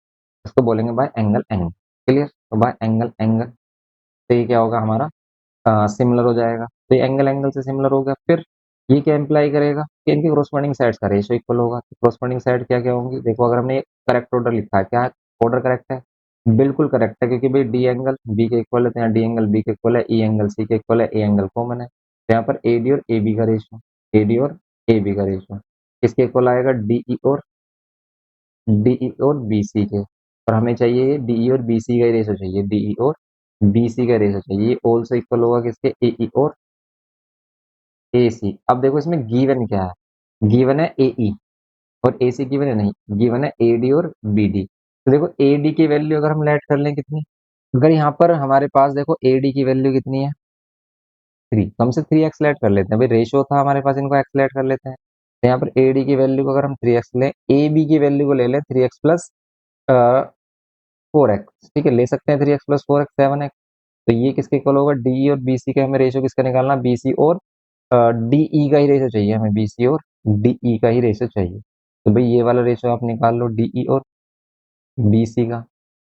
इसको बोलेंगे बाय एंगल एंगल। क्लियर? तो बाय एंगल एंगल, तो ये क्या होगा हमारा? सिमिलर हो जाएगा। तो ये एंगल एंगल से सिमिलर हो गया। फिर ये क्या इंप्लाई करेगा कि इनकी कोरोस्पोंडिंग साइड्स का रेशियो इक्वल होगा। तो कोरोस्पोंडिंग साइड क्या क्या होंगी? देखो अगर हमने करेक्ट ऑर्डर लिखा है, क्या ऑर्डर करेक्ट है? बिल्कुल करेक्ट है, क्योंकि भाई डी एंगल बी के इक्वल है, तो यहाँ डी एंगल बी के इक्वल है, ई एंगल सी के इक्वल है, ए एंगल कॉमन है, तो यहाँ पर ए डी और ए बी का रेशियो, ए डी और ए बी का रेशियो किसके इक्वल आएगा? डी ई और बी सी के। और हमें चाहिए डी ई और बी सी का रेशियो चाहिए, डी ई और बी सी का रेशियो चाहिए। ये ऑल्सो इक्वल होगा किसके? ए ई और ए सी। अब देखो इसमें गिवन क्या है? गिवन है ए ई और ए सी गिवन है नहीं, गिवन है ए डी और बी डी। तो देखो ए डी की वैल्यू अगर हम लेट कर लें कितनी, अगर यहाँ पर हमारे पास देखो ए डी की वैल्यू कितनी है? 3, तो हमसे 3x लेट कर लेते हैं भाई, रेशियो था हमारे पास, इनको x लेट कर लेते हैं। तो यहाँ पर ए डी की वैल्यू को अगर हम 3x लें, ए बी की वैल्यू को ले लें 3x प्लस 4x। ठीक है, ले सकते हैं 3x प्लस 4x 7x। तो ये किसके इक्वल होगा? डी और बी सी का हमें रेशियो किसका निकालना? बी सी और डी ई का ही रेशियो चाहिए हमें, बी सी और डी ई का ही रेशियो चाहिए। तो भाई ये वाला रेशियो आप निकाल लो डी ई और बी सी का।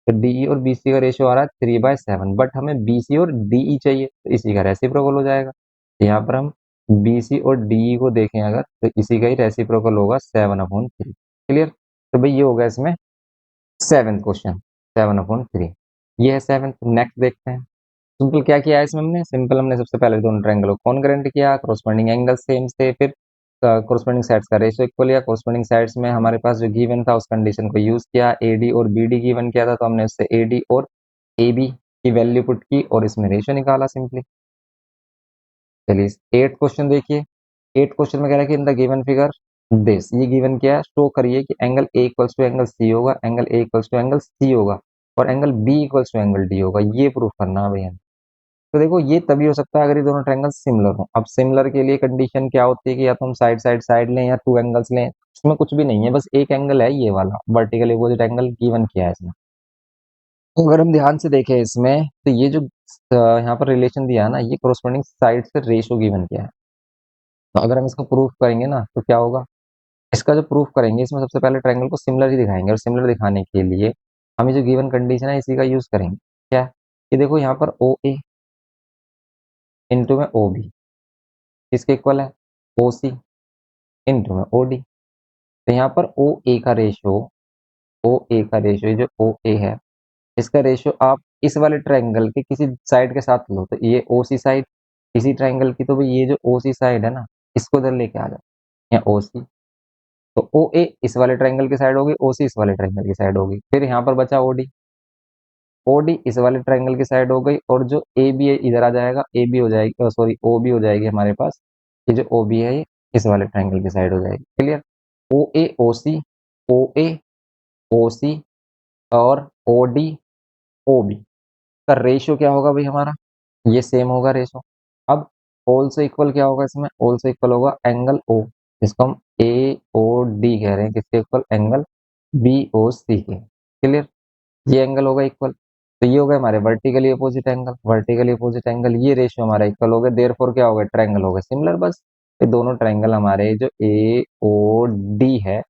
तो डी ई और बी सी का रेशियो आ रहा है 3/7, बट हमें बी सी और डी ई चाहिए, तो इसी का रेसिप्रोकल हो जाएगा। तो यहाँ पर हम बी सी और डी ई को देखें अगर, तो इसी का ही रेसिप्रोकल होगा 7/3। क्लियर? तो भाई ये होगा इसमें 7th क्वेश्चन, 7/3। ये है 7th। नेक्स्ट देखते हैं। सिंपल क्या किया है इसमें हमने? सिंपल हमने सबसे पहले दोनों ट्रायंगल को कॉन्ग्रुएंट किया, कोरोस्पोंडिंग एंगल सेम थे, फिर कोरस्पोंडिंग साइड्स का रेशियो इक्वल, या कोरस्पोंडिंग साइड्स में हमारे पास जो गिवन था उस कंडीशन को यूज किया, एडी और बीडी गिवन किया था तो हमने उससे एडी और एबी की वैल्यू पुट की और इसमें रेशियो निकाला सिंपली। चलिए 8th क्वेश्चन देखिए। 8th क्वेश्चन में कह रहा है कि in the given figure this, ये गिवन क्या है, शो करिए कि angle A equals to angle C होगा, angle A equals to angle C होगा और angle B equals to angle D होगा। ये प्रूफ करना है भैया। तो देखो ये तभी हो सकता है अगर ये दोनों ट्रायंगल सिमिलर हो। अब सिमिलर के लिए कंडीशन क्या होती है कि या तो हम साइड साइड साइड लें या टू एंगल्स लें। इसमें कुछ भी नहीं है, बस एक एंगल है ये वाला वर्टिकल अपोजिट एंगल गिवन किया है इसमें। तो अगर हम ध्यान से देखें इसमें तो ये जो यहाँ पर रिलेशन दिया है ना, ये कोरस्पोंडिंग साइड से रेशो गिवन किया है। तो अगर हम इसको प्रूफ करेंगे ना तो क्या होगा, इसका जो प्रूफ करेंगे इसमें सबसे पहले ट्रायंगल को सिमिलर ही दिखाएंगे और सिमिलर दिखाने के लिए हम ये जो गिवन कंडीशन है इसी का यूज करेंगे। क्या कि देखो यहाँ पर ओ ए इंटू में ओ बी किसके इक्वल है, ओ सी इंटू में ओ डी। तो यहाँ पर ओ ए का रेशियो जो ओ ए है इसका रेशियो आप इस वाले ट्रायंगल के किसी साइड के साथ लो तो ये ओ सी साइड इसी ट्रायंगल की, तो भाई ये जो ओ सी साइड है ना इसको इधर लेके आ जाओ यहाँ ओ सी। तो ओ ए इस वाले ट्रायंगल की साइड होगी, ओ सी इस वाले ट्रायंगल की साइड होगी, फिर यहाँ पर बचा ओ डी, ओ डी इस वाले ट्रायंगल की साइड हो गई और जो ए बी है इधर आ जाएगा, ए बी हो जाएगी सॉरी ओ बी हो जाएगी हमारे पास। ये जो ओ बी है ये इस वाले ट्रायंगल की साइड हो जाएगी। क्लियर। ओ ए ओ सी और ओ डी ओ बी का रेशियो क्या होगा भाई हमारा, ये सेम होगा रेशियो। अब ऑल्सो इक्वल क्या होगा इसमें, ऑल्सो इक्वल होगा एंगल ओ, जिसको हम ए ओ डी कह रहे हैं, किसके इक्वल, एंगल बी ओ सी के। क्लियर। ये एंगल होगा इक्वल, तो ये हो गए हमारे vertically opposite angle, vertically opposite angle ये रेशियो हमारा इक्वल हो गया, देयरफॉर क्या हो गया, ट्रायंगल हो गया सिमिलर। बस ये दोनों ट्रायंगल हमारे जो ए ओ डी है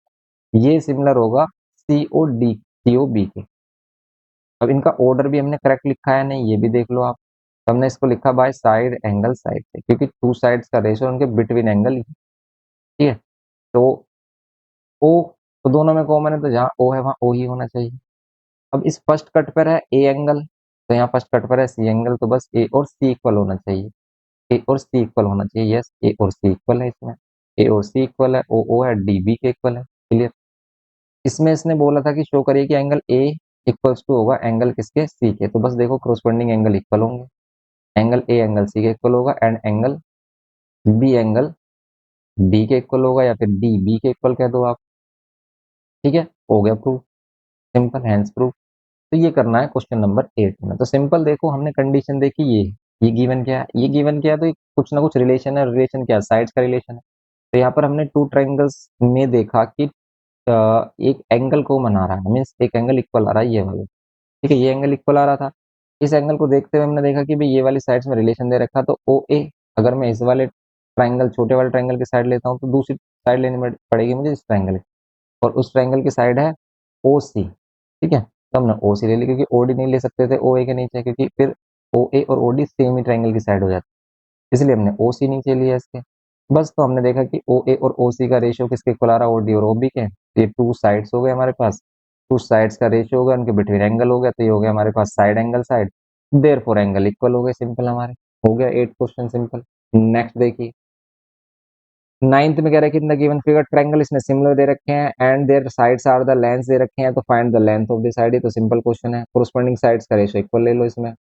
ये सिमिलर होगा सी O D C O B के। अब इनका ऑर्डर भी हमने करेक्ट लिखा है नहीं ये भी देख लो आप। तो हमने इसको लिखा बाय साइड एंगल साइड से, क्योंकि टू साइड्स का रेशियो उनके बिटवीन एंगल ही है। ठीक है। तो ओ तो दोनों में कॉमन है तो जहाँ ओ है वहाँ ओ ही होना चाहिए। अब इस फर्स्ट कट पर है ए एंगल, तो यहाँ फर्स्ट कट पर है सी एंगल, तो बस ए और सी इक्वल होना चाहिए, ए और सी इक्वल होना चाहिए। यस ए और सी इक्वल है इसमें, ए और सी इक्वल है, ओ है डी बी के इक्वल है। क्लियर। इसमें इसने बोला था कि शो करिए कि एंगल ए इक्वल्स टू होगा एंगल किसके, सी के। तो बस देखो क्रोस्पोंडिंग एंगल इक्वल होंगे, एंगल ए एंगल सी के इक्वल होगा and angle B angle D के इक्वल होगा, या फिर डी बी के इक्वल कह दो आप। ठीक है, हो गया प्रूफ, सिंपल हैंड्स प्रूफ। तो ये करना है क्वेश्चन नंबर 8 में। तो सिंपल देखो हमने कंडीशन देखी, ये गिवन क्या है, ये गिवन क्या है, तो कुछ ना कुछ रिलेशन है, रिलेशन क्या है, साइड्स का रिलेशन है। तो यहाँ पर हमने टू ट्रायंगल्स में देखा कि एक एंगल को बना रहा है, मीन्स एक एंगल इक्वल आ रहा है ये वाला। ठीक है, ये एंगल इक्वल आ रहा था। इस एंगल को देखते हुए हमने देखा कि भाई ये वाली साइड्स में रिलेशन दे रखा, तो ओ ए अगर मैं इस वाले ट्रायंगल छोटे वाले ट्रायंगल की साइड लेता हूँ तो दूसरी साइड लेनी पड़ेगी मुझे इस ट्रायंगल की, और उस ट्रायंगल की साइड है ओ सी। ठीक है, तो हमने ओ सी ले ली क्योंकि ओ डी नहीं ले सकते थे ओ ए के नीचे, क्योंकि फिर ओ ए और ओ डी सेम ही ट्रायंगल की साइड हो जाती, इसलिए हमने ओ सी नीचे लिया इसके। बस तो हमने देखा कि ओ ए और ओ सी का रेशियो किसके इक्वल आ रहा है, ओ डी और ओ बी के। तो ये टू साइड्स हो गए हमारे पास, टू साइड्स का रेशियो हो गया, उनके बिटवीन एंगल हो गया, तो ये हो गया हमारे पास side angle side, therefore angle equal हो गए, सिंपल हमारे हो गया 8 क्वेश्चन सिंपल। नेक्स्ट देखिए 9th में कह रहा है कि in the given figure triangle इसने सिमिलर दे रखे हैं and their sides are the lengths दे रखे हैं, तो find the length of the side. ये तो सिंपल क्वेश्चन है, कोरस्पोंडिंग साइड्स का रेशियो इक्वल ले लो इसमें।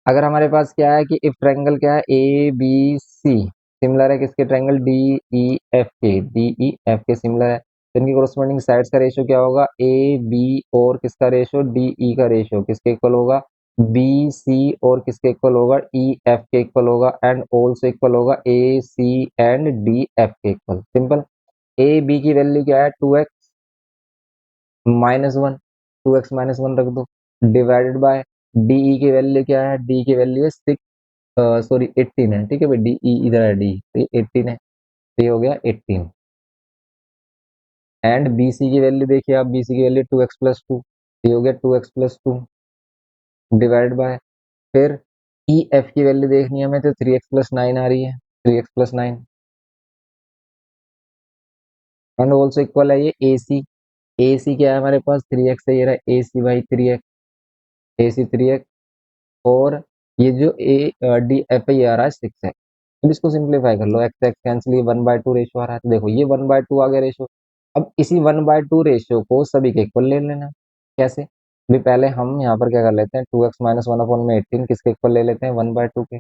अगर हमारे पास क्या है कि इफ ट्रायंगल क्या है ए बी सी सिमिलर है किसके, ट्रायंगल डी ई एफ के सिमिलर है, तो इनकी कोरस्पोंडिंग साइड्स का रेशियो क्या होगा, ए बी और किसका रेशियो, डी ई का रेशियो किसके इक्वल होगा, बी सी और किसके इक्वल होगा, ई एफ के इक्वल होगा, एंड ऑल्सो इक्वल होगा ए सी एंड डी एफ के इक्वल। सिंपल। ए बी की वैल्यू क्या है, 2x-1, 2x-1 रख दो, डिवाइडेड बाय डीई की वैल्यू क्या है, डी की वैल्यू है 6 सॉरी 18 है। ठीक है भाई, डी ई इधर है, डी तो ये 18 है, तो ये हो गया 18। एंड बी सी की वैल्यू देखिए आप, बी सी की वैल्यू 2x+2, ये हो गया 2x+2 डिवाइड बाय, फिर ई एफ की वैल्यू देखनी है हमें, तो 3x+9 आ रही है, 3x+9 एंड ऑल्सो इक्वल है ये ए सी क्या है हमारे पास, 3x है, ये रहा ए सी by 3x, A C 3x, और ये जो ए डी एफ है ये आ रहा है 6 है। अब इसको सिंप्लीफाई कर लो, एक्स एक्स कैंसिल, ये 1/2 रेशियो आ रहा है, तो देखो ये 1/2 आ गया रेशियो। अब इसी 1/2 रेशियो को सभी के इक्वल ले लेना। कैसे? भी पहले हम यहाँ पर क्या कर लेते हैं, 2x-1/18 किसके इक्वल ले लेते हैं, 1/2 के।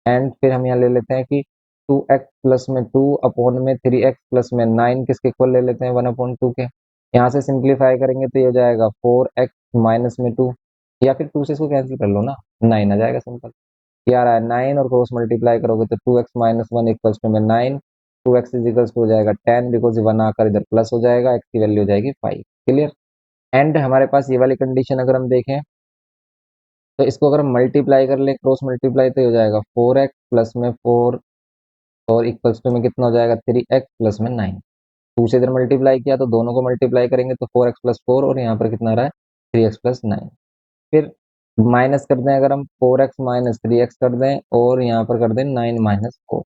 एंड फिर हम यहाँ ले लेते हैं कि 2x प्लस में 2 अपॉन में 3x प्लस में 9 किसके इक्वल ले लेते हैं, 1/2 के। यहाँ से सिंप्लीफाई करेंगे तो ये हो जाएगा 4x माइनस में 2, या फिर 2 से इसको कैंसिल कर लो ना, 9 आ जाएगा सिंपल। ये आ रहा है 9 और क्रॉस मल्टीप्लाई करोगे तो 2x-1 इक्वल्स टू में 9, 2x इज इक्वल्स टू हो जाएगा 10, बिकॉज 1 आकर इधर प्लस हो जाएगा, x की वैल्यू हो जाएगी 5। क्लियर? एंड हमारे पास ये वाली कंडीशन अगर हम देखें तो इसको अगर हम मल्टीप्लाई कर ले, क्रॉस मल्टीप्लाई, तो ये हो जाएगा 4x प्लस में 4 और इक्वल्स टू में कितना हो जाएगा, 3x प्लस में 9। 2 से इधर मल्टीप्लाई किया तो दोनों को मल्टीप्लाई करेंगे तो 4x प्लस 4 और यहाँ पर कितना आ रहा है, 3x प्लस 9। फिर माइनस कर दें, अगर हम 4x माइनस 3x कर दें और यहाँ पर कर दें 9 माइनस 4,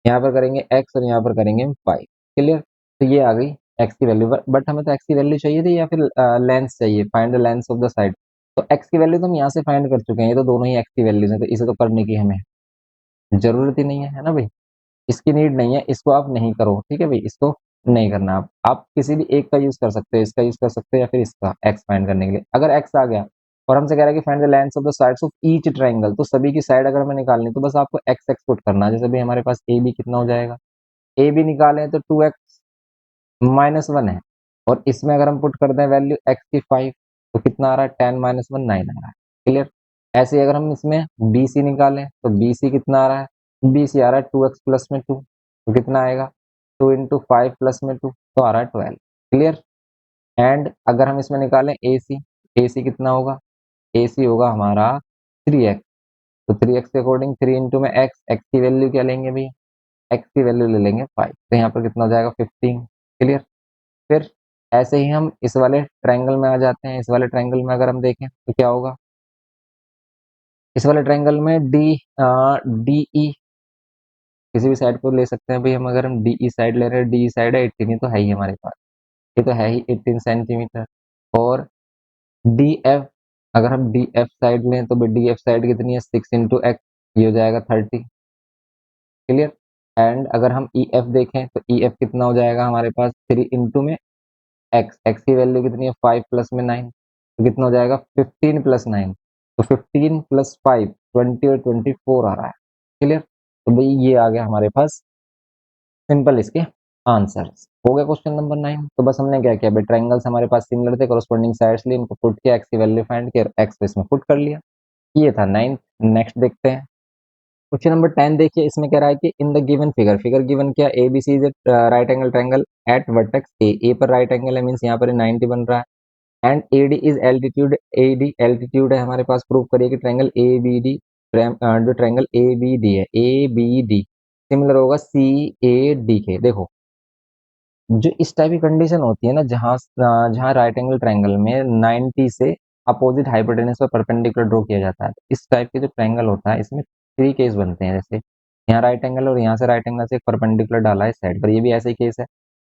यहाँ पर करेंगे x और यहाँ पर करेंगे 5। क्लियर? तो ये आ गई x की वैल्यू। बट हमें तो x की वैल्यू चाहिए थी या फिर लेंथ चाहिए, find the length of the side. तो x की वैल्यू तो हम यहाँ से फाइंड कर चुके हैं, ये तो दोनों ही x की वैल्यूज हैं, तो इसे तो करने की हमें जरूरत ही नहीं है ना भाई, इसकी नीड नहीं है, इसको आप नहीं करो, ठीक है भाई, इसको नहीं करना। आप किसी भी एक का यूज कर सकते हो, इसका यूज कर सकते हो या फिर इसका, एक्स फाइंड करने के लिए। अगर एक्स आ गया और हमसे कह रहा है कि find the length of the sides of each triangle, तो सभी की साइड अगर हमें निकालनी तो बस आपको एक्स एक्स पुट करना है। जैसे भी हमारे पास ए बी कितना हो जाएगा, ए बी निकालें तो 2x-1 है, और इसमें अगर हम पुट कर दें वैल्यू एक्स की 5, तो कितना आ रहा है, 10-1 9 आ रहा है। क्लियर? ऐसे ही अगर हम इसमें बी सी निकालें तो बी सी कितना आ रहा है, बी सी आ रहा है 2x प्लस में 2, तो कितना आएगा, 2 × 5 प्लस में 2, तो आ रहा है 12। क्लियर? एंड अगर हम इसमें निकालें ए सी, ए सी कितना होगा, ए सी होगा हमारा 3x, तो 3x के अकॉर्डिंग 3 में एक्स, एक्स की वैल्यू क्या लेंगे भैया, एक्स की वैल्यू ले लेंगे 5, तो यहाँ पर कितना हो जाएगा 15। क्लियर? फिर ऐसे ही हम इस वाले ट्रायंगल में आ जाते हैं। इस वाले ट्रायंगल में अगर हम देखें तो क्या होगा, इस वाले ट्रायंगल में डी ई किसी भी साइड को ले सकते हैं भाई हम। अगर हम डी ई साइड ले रहे हैं, डी ई साइड है 18, ये तो है ही हमारे पास, ये तो है ही 18 सेंटीमीटर। और डी एफ, अगर हम डी एफ साइड लें तो डी एफ साइड कितनी है, 6 × x, ये हो जाएगा 30। क्लियर? एंड अगर हम ई एफ देखें तो ई एफ कितना हो जाएगा हमारे पास, 3 में एक्स, एक्स की वैल्यू कितनी है 5 प्लस में 9, तो कितना हो जाएगा 15 प्लस 9, तो 15 प्लस 5 20 और 24 आ रहा है। क्लियर? तो भाई ये आ गया हमारे पास सिंपल इसके आंसर्स। हो गया क्वेश्चन नंबर 9। तो बस हमने क्या किया भाई, ट्रायंगल्स हमारे पास सिमिलर थे, कॉरस्पॉन्डिंग साइड्स लिए, इनको पुट किया, एक्स की वैल्यू फाइंड किया, एक्स को इसमें पुट कर लिया। ये था 9। नेक्स्ट देखते हैं क्वेश्चन नंबर 10। देखिए इसमें कह रहा है कि in the given figure, figure given क्या, A B C is right angle triangle at vertex A, A पर राइट एंगल है, मींस यहाँ पर 90 बन रहा है। And A D is altitude, A D altitude है हमारे पास। प्रूव करिए कि ट्रायंगल ए बी डी, जो ट्रायंगल ए बी डी है, ए बी डी सिमिलर होगा सी ए डी के। देखो जो इस टाइप की कंडीशन होती है ना, जहाँ जहाँ राइट एंगल ट्रायंगल में 90 से अपोजिट हाइपोटेनस पर परपेंडिकुलर ड्रॉ किया जाता है, तो इस टाइप के जो ट्रायंगल होता है इसमें 3 केस बनते हैं। जैसे यहाँ राइट एंगल और यहाँ से राइट एंगल से एक परपेंडिकुलर डाला है साइड पर, ये भी ऐसा ही केस है।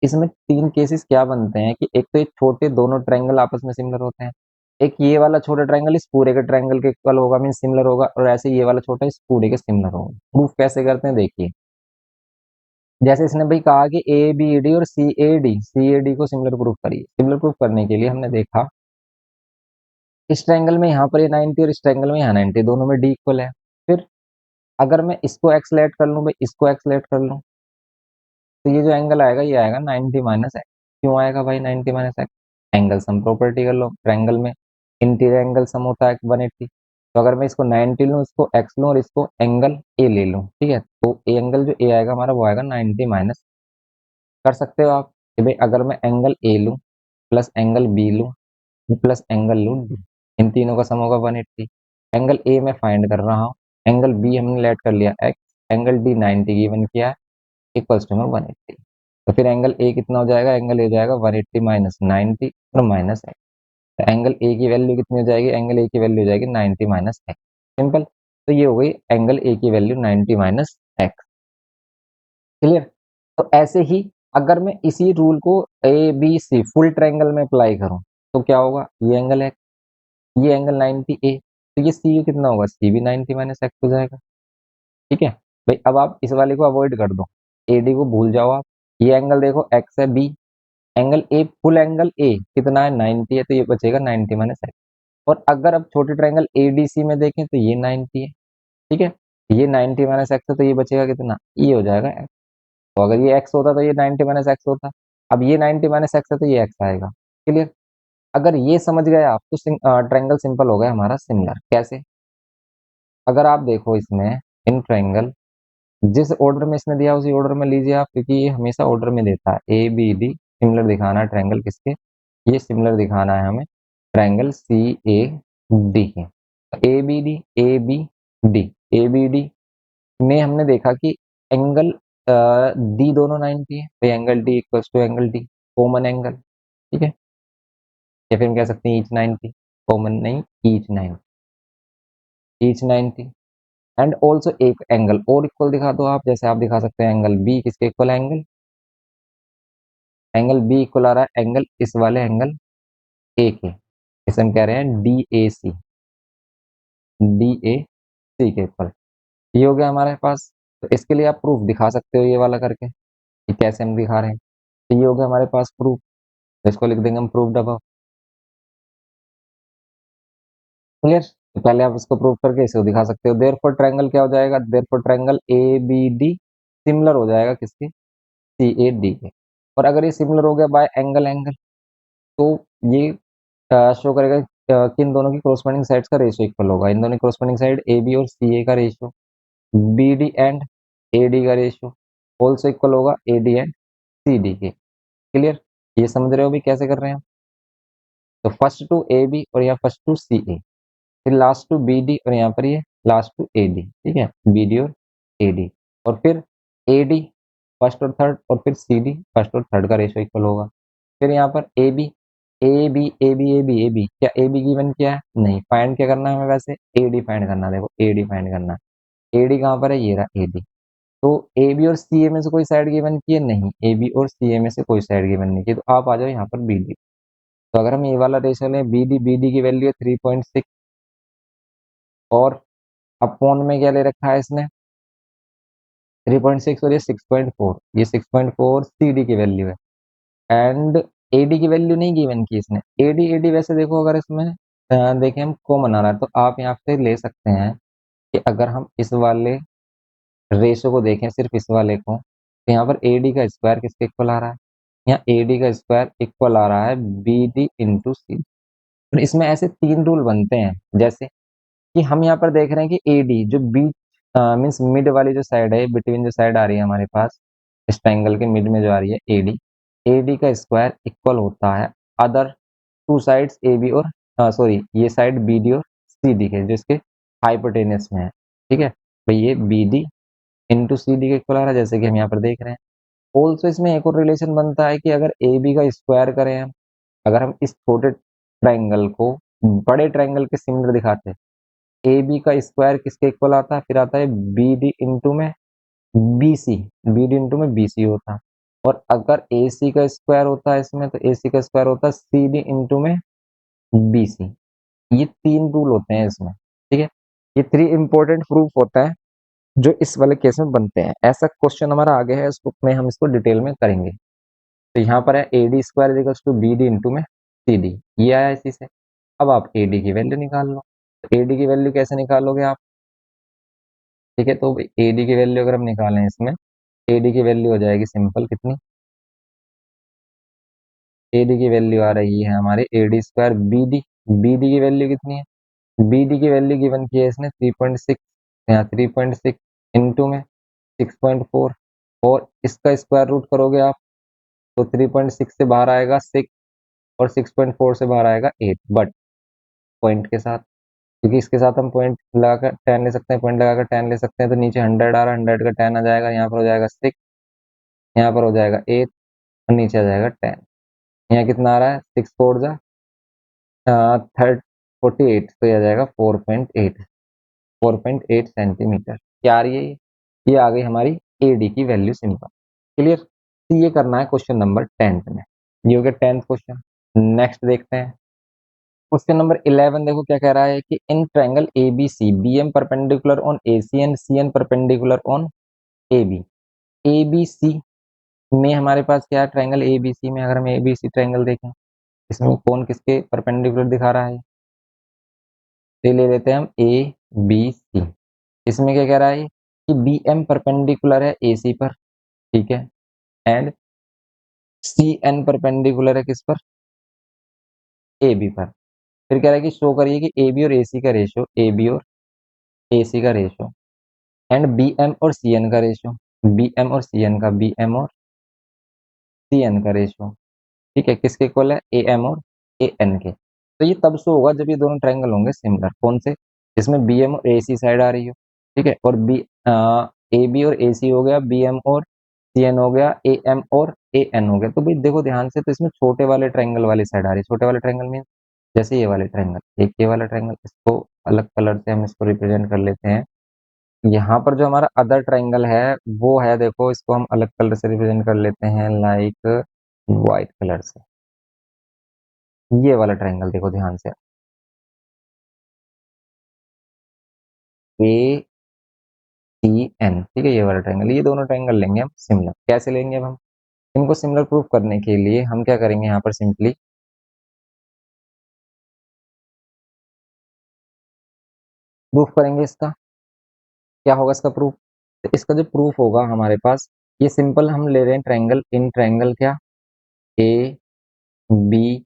इसमें 3 केसेस क्या बनते हैं कि एक तो ये छोटे दोनों ट्रायंगल आपस में सिमिलर होते हैं, एक ये वाला छोटा ट्रायंगल इस पूरे के ट्रायंगल के इक्वल होगा, मीन सिमिलर होगा, और ऐसे ये वाला छोटा इस पूरे के सिमिलर होगा। प्रूफ कैसे करते हैं देखिए, जैसे इसने भाई कहा कि ए बी डी और सी ए डी को सिमिलर प्रूफ करिए। सिमिलर प्रूफ करने के लिए हमने देखा इस ट्रायंगल में यहाँ पर ये 90 और इस ट्रायंगल में यहाँ 90, दोनों में डी इक्वल है। फिर अगर मैं इसको एक्स लेट कर लूँ भाई, इसको एक्स लेट कर लूँ, तो ये जो एंगल आएगा ये आएगा 90 माइनस एक्स। क्यों आएगा भाई 90 minus x, angle sum property कर लो, ट्रायंगल में इंटीरियर एंगल सम होता है 180। तो अगर मैं इसको 90 लूँ, इसको एक्स लूँ और इसको एंगल ए ले लूँ, ठीक है, तो एंगल जो ए आएगा हमारा वो आएगा 90 माइनस। कर सकते हो आप कि भाई अगर मैं एंगल ए लूँ प्लस एंगल बी लूँ प्लस एंगल लूँ डी, इन तीनों का सम होगा 180। एंगल ए में फाइंड कर रहा हूँ, एंगल बी हमने लेट कर लिया एक्स, एंगल डी 90 गिवन किया है, इक्वल्स टू में 180। तो फिर एंगल ए कितना हो जाएगा, एंगल ए हो जाएगा 180 माइनस 90 और माइनस एक्स। तो एंगल ए की वैल्यू कितनी हो जाएगी, एंगल ए की वैल्यू हो जाएगी 90 माइनस एक्स। सिंपल। तो ये हो गई एंगल ए की वैल्यू 90 माइनस एक्स। क्लियर? तो ऐसे ही अगर मैं इसी रूल को A B C full triangle में अप्लाई करूं तो क्या होगा, ये एंगल है, ये एंगल 90 ए, तो ये सी कितना होगा, सी भी 90 माइनस एक्स हो जाएगा। ठीक है, भाई अब आप इस वाले को अवॉइड कर दो, एडी को भूल जाओ आप। ये एंगल देखो एक्स है, B angle A, full angle A कितना है 90 है, तो ये बचेगा 90 माइनस एक्स। और अगर अब छोटे ट्रायंगल एडीसी में देखें तो ये 90 है, ठीक है। ये 90 माइनस एक्स है, तो ये बचेगा कितना, ये हो जाएगा एक्स। तो अगर ये एक्स होता तो ये 90 माइनस एक्स होता। अब ये 90 माइनस एक्स है तो ये एक्स आएगा। क्लियर। अगर ये समझ गए आप तो ट्रायंगल सिंपल हो गया हमारा सिमिलर। कैसे, अगर आप देखो इसमें इन ट्रायंगल जिस ऑर्डर में इसने दिया उसी ऑर्डर में लीजिए आप, क्योंकि ये हमेशा ऑर्डर में देता है। ए बी डी सिमिलर दिखाना है ट्रायंगल किसके, ये सिमिलर दिखाना है हमें ट्रायंगल सी ए डी के। A B D, A B D, A B D में हमने देखा कि एंगल डी दोनों 90 है, तो angle D equals to angle D, common angle, ठीक है। या फिर हम कह सकते हैं ईच 90, कॉमन नहीं, ईच 90, ईच 90। एंड ऑल्सो एक एंगल और इक्वल दिखा दो आप, जैसे आप दिखा सकते हैं एंगल बी किसके इक्वल है, एंगल एंगल बी इक्वल आ रहा है एंगल इस वाले एंगल ए के, इसे हम कह रहे हैं D A C, D A सी के इक्वल। ये हो गया हमारे पास। तो इसके लिए आप प्रूफ दिखा सकते हो ये वाला करके, कि कैसे हम दिखा रहे हैं। तो ये हो गया हमारे पास प्रूफ, इसको लिख देंगे हम प्रूफ अबव। क्लियर। तो पहले आप इसको प्रूव करके इसे दिखा सकते हो। देयरफॉर ट्रायंगल क्या हो जाएगा, therefore triangle A B D similar हो जाएगा किसके, सी ए डी के। और अगर ये सिमिलर हो गया बाय एंगल एंगल, तो ये शो करेगा कि इन दोनों की कोरस्पॉन्डिंग साइड्स का रेशियो इक्वल होगा। इन दोनों की कोरस्पॉन्डिंग साइड ए बी और सी ए का ratio, B D and A D का रेशियो ऑल्सो इक्वल होगा A D and C D के। क्लियर। ये समझ रहे हो भी कैसे कर रहे हैं हम। तो फर्स्ट टू ए बी और यहाँ फर्स्ट टू सी ए, फिर लास्ट टू बी डी और यहाँ पर ये लास्ट टू ए डी, ठीक है, बी डी और ए डी। और फिर ए डी फर्स्ट और थर्ड, और फिर सी डी फर्स्ट और थर्ड का रेशियो इक्वल होगा। फिर यहाँ पर A B, A B A B A B A B, क्या ए बी गिवन किया है, नहीं। फाइंड क्या करना है हमें, वैसे ए डी फाइंड करना है। देखो ए डी फाइंड करना है, ए डी कहाँ पर है, ये रहा ए डी। तो ए बी और सी ए में से कोई साइड गिवन की है, नहीं। ए बी और सी ए में से कोई साइड गिवन नहीं की, तो आप आ जाओ यहाँ पर बी डी। तो अगर हम ये वाला रेशियो लें, बी डी की वैल्यू है 3.6, और अपॉन में क्या ले रखा है इसने, 3.6, और ये 6.4, ये 6.4 सी डी की वैल्यू है। एंड ए डी की वैल्यू नहीं गिवन की इसने। ए डी वैसे देखो, अगर इसमें देखें हम कॉमन आ रहा है, तो आप यहाँ से ले सकते हैं कि अगर हम इस वाले रेशो को देखें, सिर्फ इस वाले को, तो यहाँ पर ए डी का स्क्वायर किसके इक्वल आ रहा है, यहाँ ए डी का स्क्वायर इक्वल आ रहा है बी डी इंटू सी। इसमें ऐसे तीन रूल बनते हैं, जैसे कि हम यहाँ पर देख रहे हैं कि ए डी जो बीच मीन्स मिड वाली जो साइड है, बिटवीन जो साइड आ रही है हमारे पास, इस ट्रायंगल के मिड में जो आ रही है ए डी का स्क्वायर इक्वल होता है other two sides A B और सॉरी ये साइड बी डी और सी डी के, जो इसके हाइपोटेनस में है, ठीक है। भाई ये B D into C D के इक्वल आ रहा है, जैसे कि हम यहाँ पर देख रहे हैं। ऑल्सो इसमें एक और रिलेशन बनता है कि अगर ए बी का स्क्वायर करें हम, अगर हम इस छोटे ट्रायंगल को बड़े ट्रायंगल के सिमिलर दिखाते हैं, ए बी का स्क्वायर किसके इक्वल आता है, फिर आता है बी डी इंटू में B C, B D into में बी सी होता है। और अगर ए सी का स्क्वायर होता है इसमें, तो ए सी का स्क्वायर होता है सी डी इंटू में बी सी। ये तीन रूल होते हैं इसमें, ठीक है। ये थ्री इंपॉर्टेंट प्रूफ होता है जो इस वाले केस में बनते हैं। ऐसा क्वेश्चन हमारा आगे है, उसको में हम इसको डिटेल में करेंगे। तो यहाँ पर है A D square equals to B D into में सी डी, ये आया इसी से। अब आप ए डी की वैल्यू निकाल लो। ए डी की वैल्यू कैसे निकालोगे आप, ठीक है। तो ए डी की वैल्यू अगर हम निकालें इसमें, ए डी की वैल्यू हो जाएगी सिंपल कितनी, ए डी की वैल्यू आ रही है हमारे A D square B D, B D की वैल्यू कितनी है, बी डी की वैल्यू गिवन की है इसने 3.6, यहाँ 3.6 इंटू में 6.4, और इसका स्क्वायर रूट करोगे आप, तो 3.6 से बाहर आएगा 6, और 6.4 से बाहर आएगा 8, बट पॉइंट के साथ, क्योंकि इसके साथ हम पॉइंट लगाकर 10 ले सकते हैं, पॉइंट लगाकर 10 ले सकते हैं। तो नीचे 100 आ रहा है, 100 का 10 आ जाएगा, यहाँ पर हो जाएगा 6, यहाँ पर हो जाएगा 8, और नीचे आ जाएगा 10। यहाँ कितना आ रहा है, 6 4 जा 48, तो यह आ जाएगा 4.8, 4.8 सेंटीमीटर। क्या आ रही है ये आ गई हमारी ए डी की वैल्यू सिंपल। क्लियर। तो ये करना है क्वेश्चन नंबर 10th में। ये हो गया 10th क्वेश्चन। नेक्स्ट देखते हैं। क्वेश्चन नंबर 11 देखो क्या कह रहा है कि इन triangle A B C B M perpendicular on A C and C N perpendicular on A B. A B C में हमारे पास क्या है, ट्रायंगल ए बी सी में अगर हम ए बी सी ट्रायंगल देखें, इसमें कौन किसके परपेंडिकुलर दिखा रहा है, तो ले लेते हैं हम ए बी सी। इसमें क्या कह रहा है कि बी एम परपेंडिकुलर है ए सी पर, ठीक है, एंड सी एन परपेंडिकुलर है किस पर, ए बी पर। फिर कह रहा है कि शो करिए कि ए बी और ए सी का रेशियो, ए बी और ए सी का रेशियो, एंड बी एम और सी एन का रेशियो, बी एम और सी एन का, बी एम और सी एन का रेशियो, ठीक है, किसके इक्वल है, ए एम और ए एन के। तो ये तब शो होगा जब ये दोनों ट्रायंगल होंगे सिमिलर, कौन से, जिसमें बी एम और ए सी साइड आ रही हो, ठीक है, और बी ए बी और ए सी हो गया, बी एम और सी एन हो गया, ए एम और ए एन हो गया। तो भाई देखो ध्यान से, तो इसमें छोटे वाले ट्रायंगल वाली साइड आ रही है, छोटे वाले ट्रायंगल में जैसे ये वाले ट्रायंगल, एक ये वाला ट्रायंगल, इसको अलग कलर से हम इसको रिप्रेजेंट कर लेते हैं। यहाँ पर जो हमारा अदर ट्रायंगल है वो है, देखो इसको हम अलग कलर से रिप्रेजेंट कर लेते हैं, लाइक व्हाइट कलर से। ये वाला ट्रायंगल देखो ध्यान से, ए सी एन, ठीक है, ये वाला ट्रायंगल, ये दोनों ट्रायंगल लेंगे हम सिमिलर। कैसे लेंगे अब हम इनको सिमिलर प्रूफ करने के लिए, हम क्या करेंगे यहाँ पर सिंपली प्रूफ करेंगे इसका। क्या होगा इसका प्रूफ, तो इसका जो प्रूफ होगा हमारे पास, ये सिंपल हम ले रहे हैं ट्रायंगल, इन ट्रायंगल क्या, ए बी,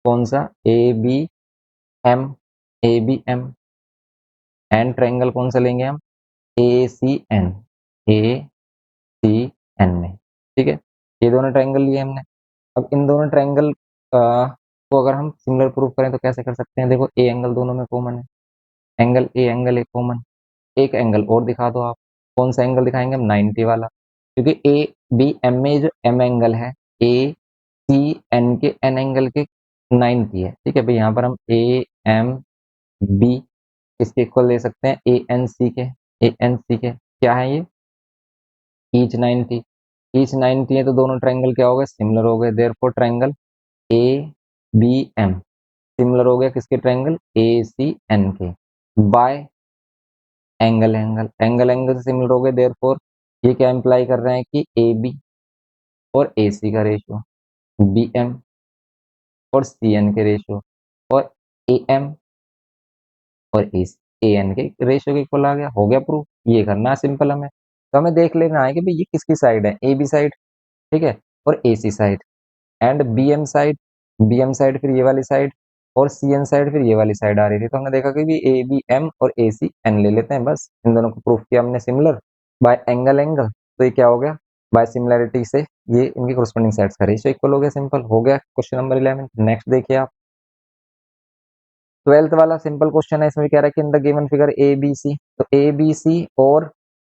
कौन सा, A B M, A B M, and triangle कौन सा लेंगे हम, ए सी एन, ए सी एन में, ठीक है, ये दोनों ट्रायंगल लिए हमने। अब इन दोनों ट्रायंगल को अगर हम सिमिलर प्रूफ करें तो कैसे कर सकते हैं, देखो ए एंगल दोनों में कॉमन है, angle A angle A common, एक एंगल और दिखा दो आप, कौन सा एंगल दिखाएंगे हम, 90 वाला, क्योंकि ए बी एम में जो एम एंगल है, ए सी एन के एन एंगल के 90 है, ठीक है भाई, यहाँ पर हम ए एम बी इसके इक्वल ले सकते हैं, ए एन सी के, ए एन सी के क्या है ये, ईच 90, ईच 90 है, तो दोनों ट्रायंगल क्या हो गए, सिमिलर हो गए, therefore triangle A B M similar हो गया किसके, ट्रायंगल ए सी एन के, by angle angle angle angle से सिमिलर हो गए, देयरफॉर ये क्या इंप्लाई कर रहे हैं कि ए बी और ए सी का रेशियो, बी एम और सी एन के रेशियो, और ए एम और ए एन के रेशियो के इक्वल आ गया, हो गया प्रूफ। ये करना है सिंपल हमें, तो हमें देख लेना है कि भाई ये किसकी साइड है, ए बी साइड, ठीक है, और A C side, and B M side, B M side फिर ये वाली साइड, और सी एन साइड फिर ये वाली साइड आ रही थी, तो हमने देखा कि भी ए बी एम और ए सी एन ले लेते हैं, बस इन दोनों को प्रूफ किया हमने सिमिलर बाय एंगल एंगल, तो ये क्या हो गया, बाय सिमिलैरिटी से ये इनकी कोरस्पोंडिंग साइड्स का रेशियो इक्वल हो गया, सिंपल हो गया क्वेश्चन नंबर 11। नेक्स्ट देखिए आप, 12th वाला सिंपल क्वेश्चन है, इसमें भी कह रहा है कि in the given figure A B C, तो ए बी सी और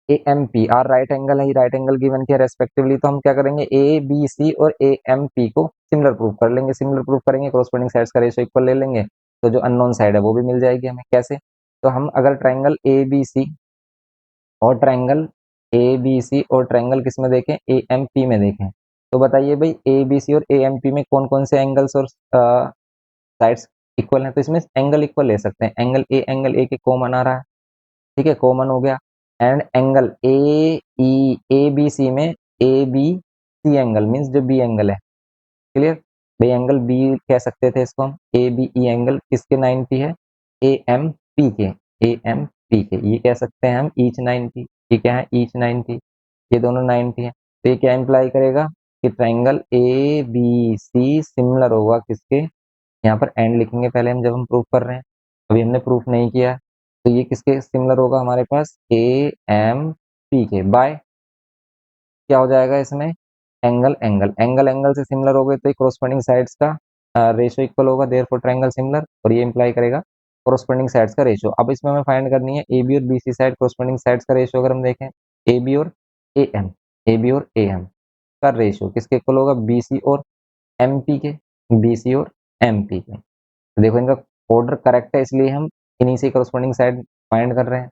A M P R right angle है, राइट एंगल गिवन किया रेस्पेक्टिवली, तो हम क्या करेंगे, ए बी सी और ए एम पी को सिमिलर प्रूफ कर लेंगे, सिमिलर प्रूफ करेंगे, कोरस्पोंडिंग साइड्स का रेशियो इक्वल ले लेंगे, तो जो अननोन साइड है वो भी मिल जाएगी हमें, कैसे, तो हम अगर ट्रायंगल ए बी सी और ट्रायंगल ए बी सी और ट्रायंगल किस में देखें, ए एम पी में देखें, तो बताइए भाई ए बी सी और ए एम पी में कौन कौन से एंगल्स और साइड्स इक्वल हैं, तो इसमें एंगल इक्वल ले सकते हैं, एंगल ए के कॉमन आ रहा है, ठीक है, कॉमन हो गया, and angle A B C में A B C angle means जो बी एंगल है, क्लियर, भाई एंगल बी कह सकते थे इसको हम, ए बी ई एंगल किसके 90 है, ए एम पी के, ए एम पी के, ये कह सकते हैं हम ईच 90, ये क्या है, ईच 90, ये दोनों 90 है, तो ये क्या इंप्लाई करेगा कि triangle A B C similar होगा किसके, यहाँ पर एंड लिखेंगे पहले हम जब हम प्रूफ कर रहे हैं, अभी हमने प्रूफ नहीं किया, तो ये किसके सिमिलर होगा हमारे पास, ए एम पी के, बाय क्या हो जाएगा इसमें, एंगल एंगल एंगल एंगल से सिमिलर हो गए, तो कोरस्पोंडिंग साइड्स का रेशियो इक्वल होगा, देयरफॉर ट्रायंगल सिमिलर, और ये इंप्लाई करेगा कोरस्पोंडिंग साइड्स का रेशियो। अब इसमें हमें फाइंड करनी है ए बी और B C side corresponding sides का रेशियो, अगर हम देखें ए बी और ए एम, ए बी और ए एम का रेशियो किसके इक्वल होगा, बी सी और एम पी के, बी सी और एम पी के, तो देखो इनका ऑर्डर करेक्ट है, इसलिए हम इन्हीं से कोरस्पोंडिंग साइड फाइंड कर रहे हैं,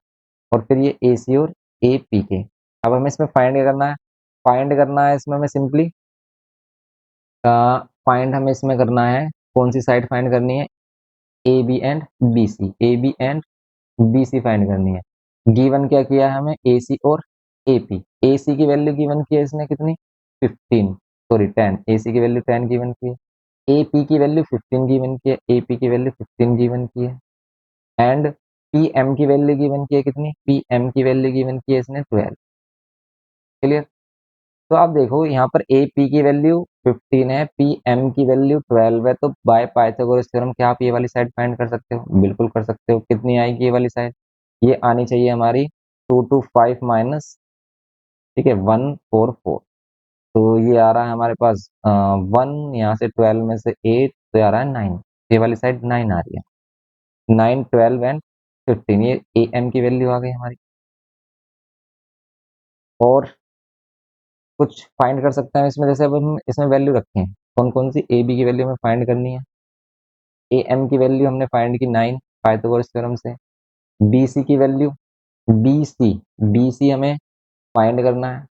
और फिर ये ए सी और ए पी के। अब हमें इसमें फाइंड करना है, फाइंड करना है इसमें हमें सिंपली फाइंड हमें इसमें करना है, कौन सी साइड फाइंड करनी है, A B and B C, A B and B C find करनी है। गिवन क्या किया है हमें, ए सी और ए पी। ए सी की वैल्यू गिवन की है इसने कितनी, 15, सॉरी 10, ए सी की वैल्यू 10 गिवन की है। ए पी की वैल्यू 15 गिवन की है, ए पी की वैल्यू 15 गिवन की है। एंड पी एम की वैल्यू गिवन की है कितनी, पी एम की वैल्यू गिवन की है इसने 12। क्लियर। तो आप देखो यहाँ पर ए पी की वैल्यू 15 है, पी एम की वैल्यू 12 है, तो बाय पाइथागोरस थ्योरम क्या आप ये वाली साइड फाइंड कर सकते हो, बिल्कुल कर सकते हो। कितनी आएगी ये वाली साइड, ये आनी चाहिए हमारी 2 to 5 माइनस, ठीक है, 1 4 4। तो ये आ रहा है हमारे पास 1, यहाँ से 12 में से 8, तो ये आ रहा है 9, ये वाली साइड 9 आ रही है। 9 12 एंड 15, ये ए एम की वैल्यू आ गई हमारी। और कुछ फाइंड कर सकते हैं इसमें, जैसे अब हम इसमें वैल्यू रखे हैं, कौन कौन सी, ए बी की वैल्यू हमें फाइंड करनी है। ए एम की वैल्यू हमने फाइंड की 9 पाइथागोरस थ्योरम से। बी सी की value, B C, B C हमें फाइंड करना है।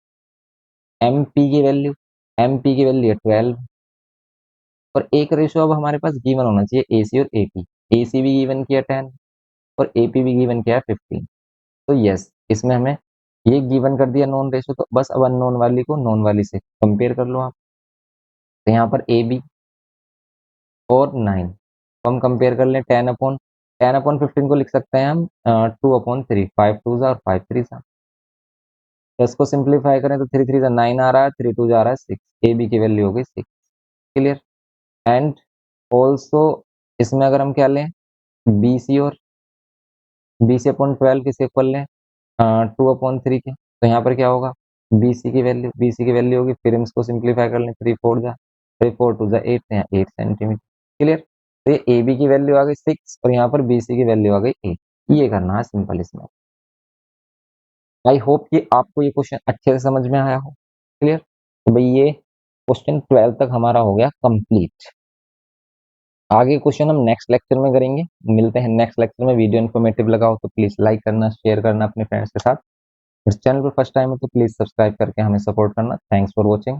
एम पी की वैल्यू, एम पी की वैल्यू है 12। और एक रेशो अब हमारे पास गिवन होना चाहिए, ए सी और ए पी। ए सी भी गिवन किया 10 और ए पी भी गिवन किया है 15। तो यस, इसमें हमें ये गिवन कर दिया नॉन रेशो, तो बस अब अननोन वाली को नॉन वाली से कंपेयर कर लो आप। तो यहाँ पर ए बी और 9, तो हम कंपेयर कर लें 10 अपॉन 15 को लिख सकते हैं हम 2/3, 5 2 और 5 3। तो इसको सिंप्लीफाई करें तो 3 3 9 आ रहा है, 3 2 जा रहा है 6, ए बी की वैल्यू हो गई 6। क्लियर। एंड ऑल्सो इसमें अगर हम क्या लें, बी सी और बी सी अपॉन 12 किसे इक्वल लें, 2/3 के, तो यहाँ पर क्या होगा, बी सी की वैल्यू होगी, फिर हम इसको सिंप्लीफाई कर लें, 3 4 जा, 3 4 2 जा 8, यहाँ 8 सेंटीमीटर। क्लियर। तो ये ए बी की वैल्यू आ गई 6 और यहाँ पर बी सी की वैल्यू आ गई 8। ये करना है सिंपल इसमें। आई होप कि आपको ये क्वेश्चन अच्छे से समझ में आया हो। क्लियर। तो भाई ये क्वेश्चन 12 तक हमारा हो गया कंप्लीट। आगे क्वेश्चन हम नेक्स्ट लेक्चर में करेंगे। मिलते हैं नेक्स्ट लेक्चर में। वीडियो इन्फॉर्मेटिव लगा हो तो प्लीज लाइक करना, शेयर करना अपने फ्रेंड्स के साथ। इस चैनल पर फर्स्ट टाइम हो तो प्लीज सब्सक्राइब करके हमें सपोर्ट करना। Thanks for watching.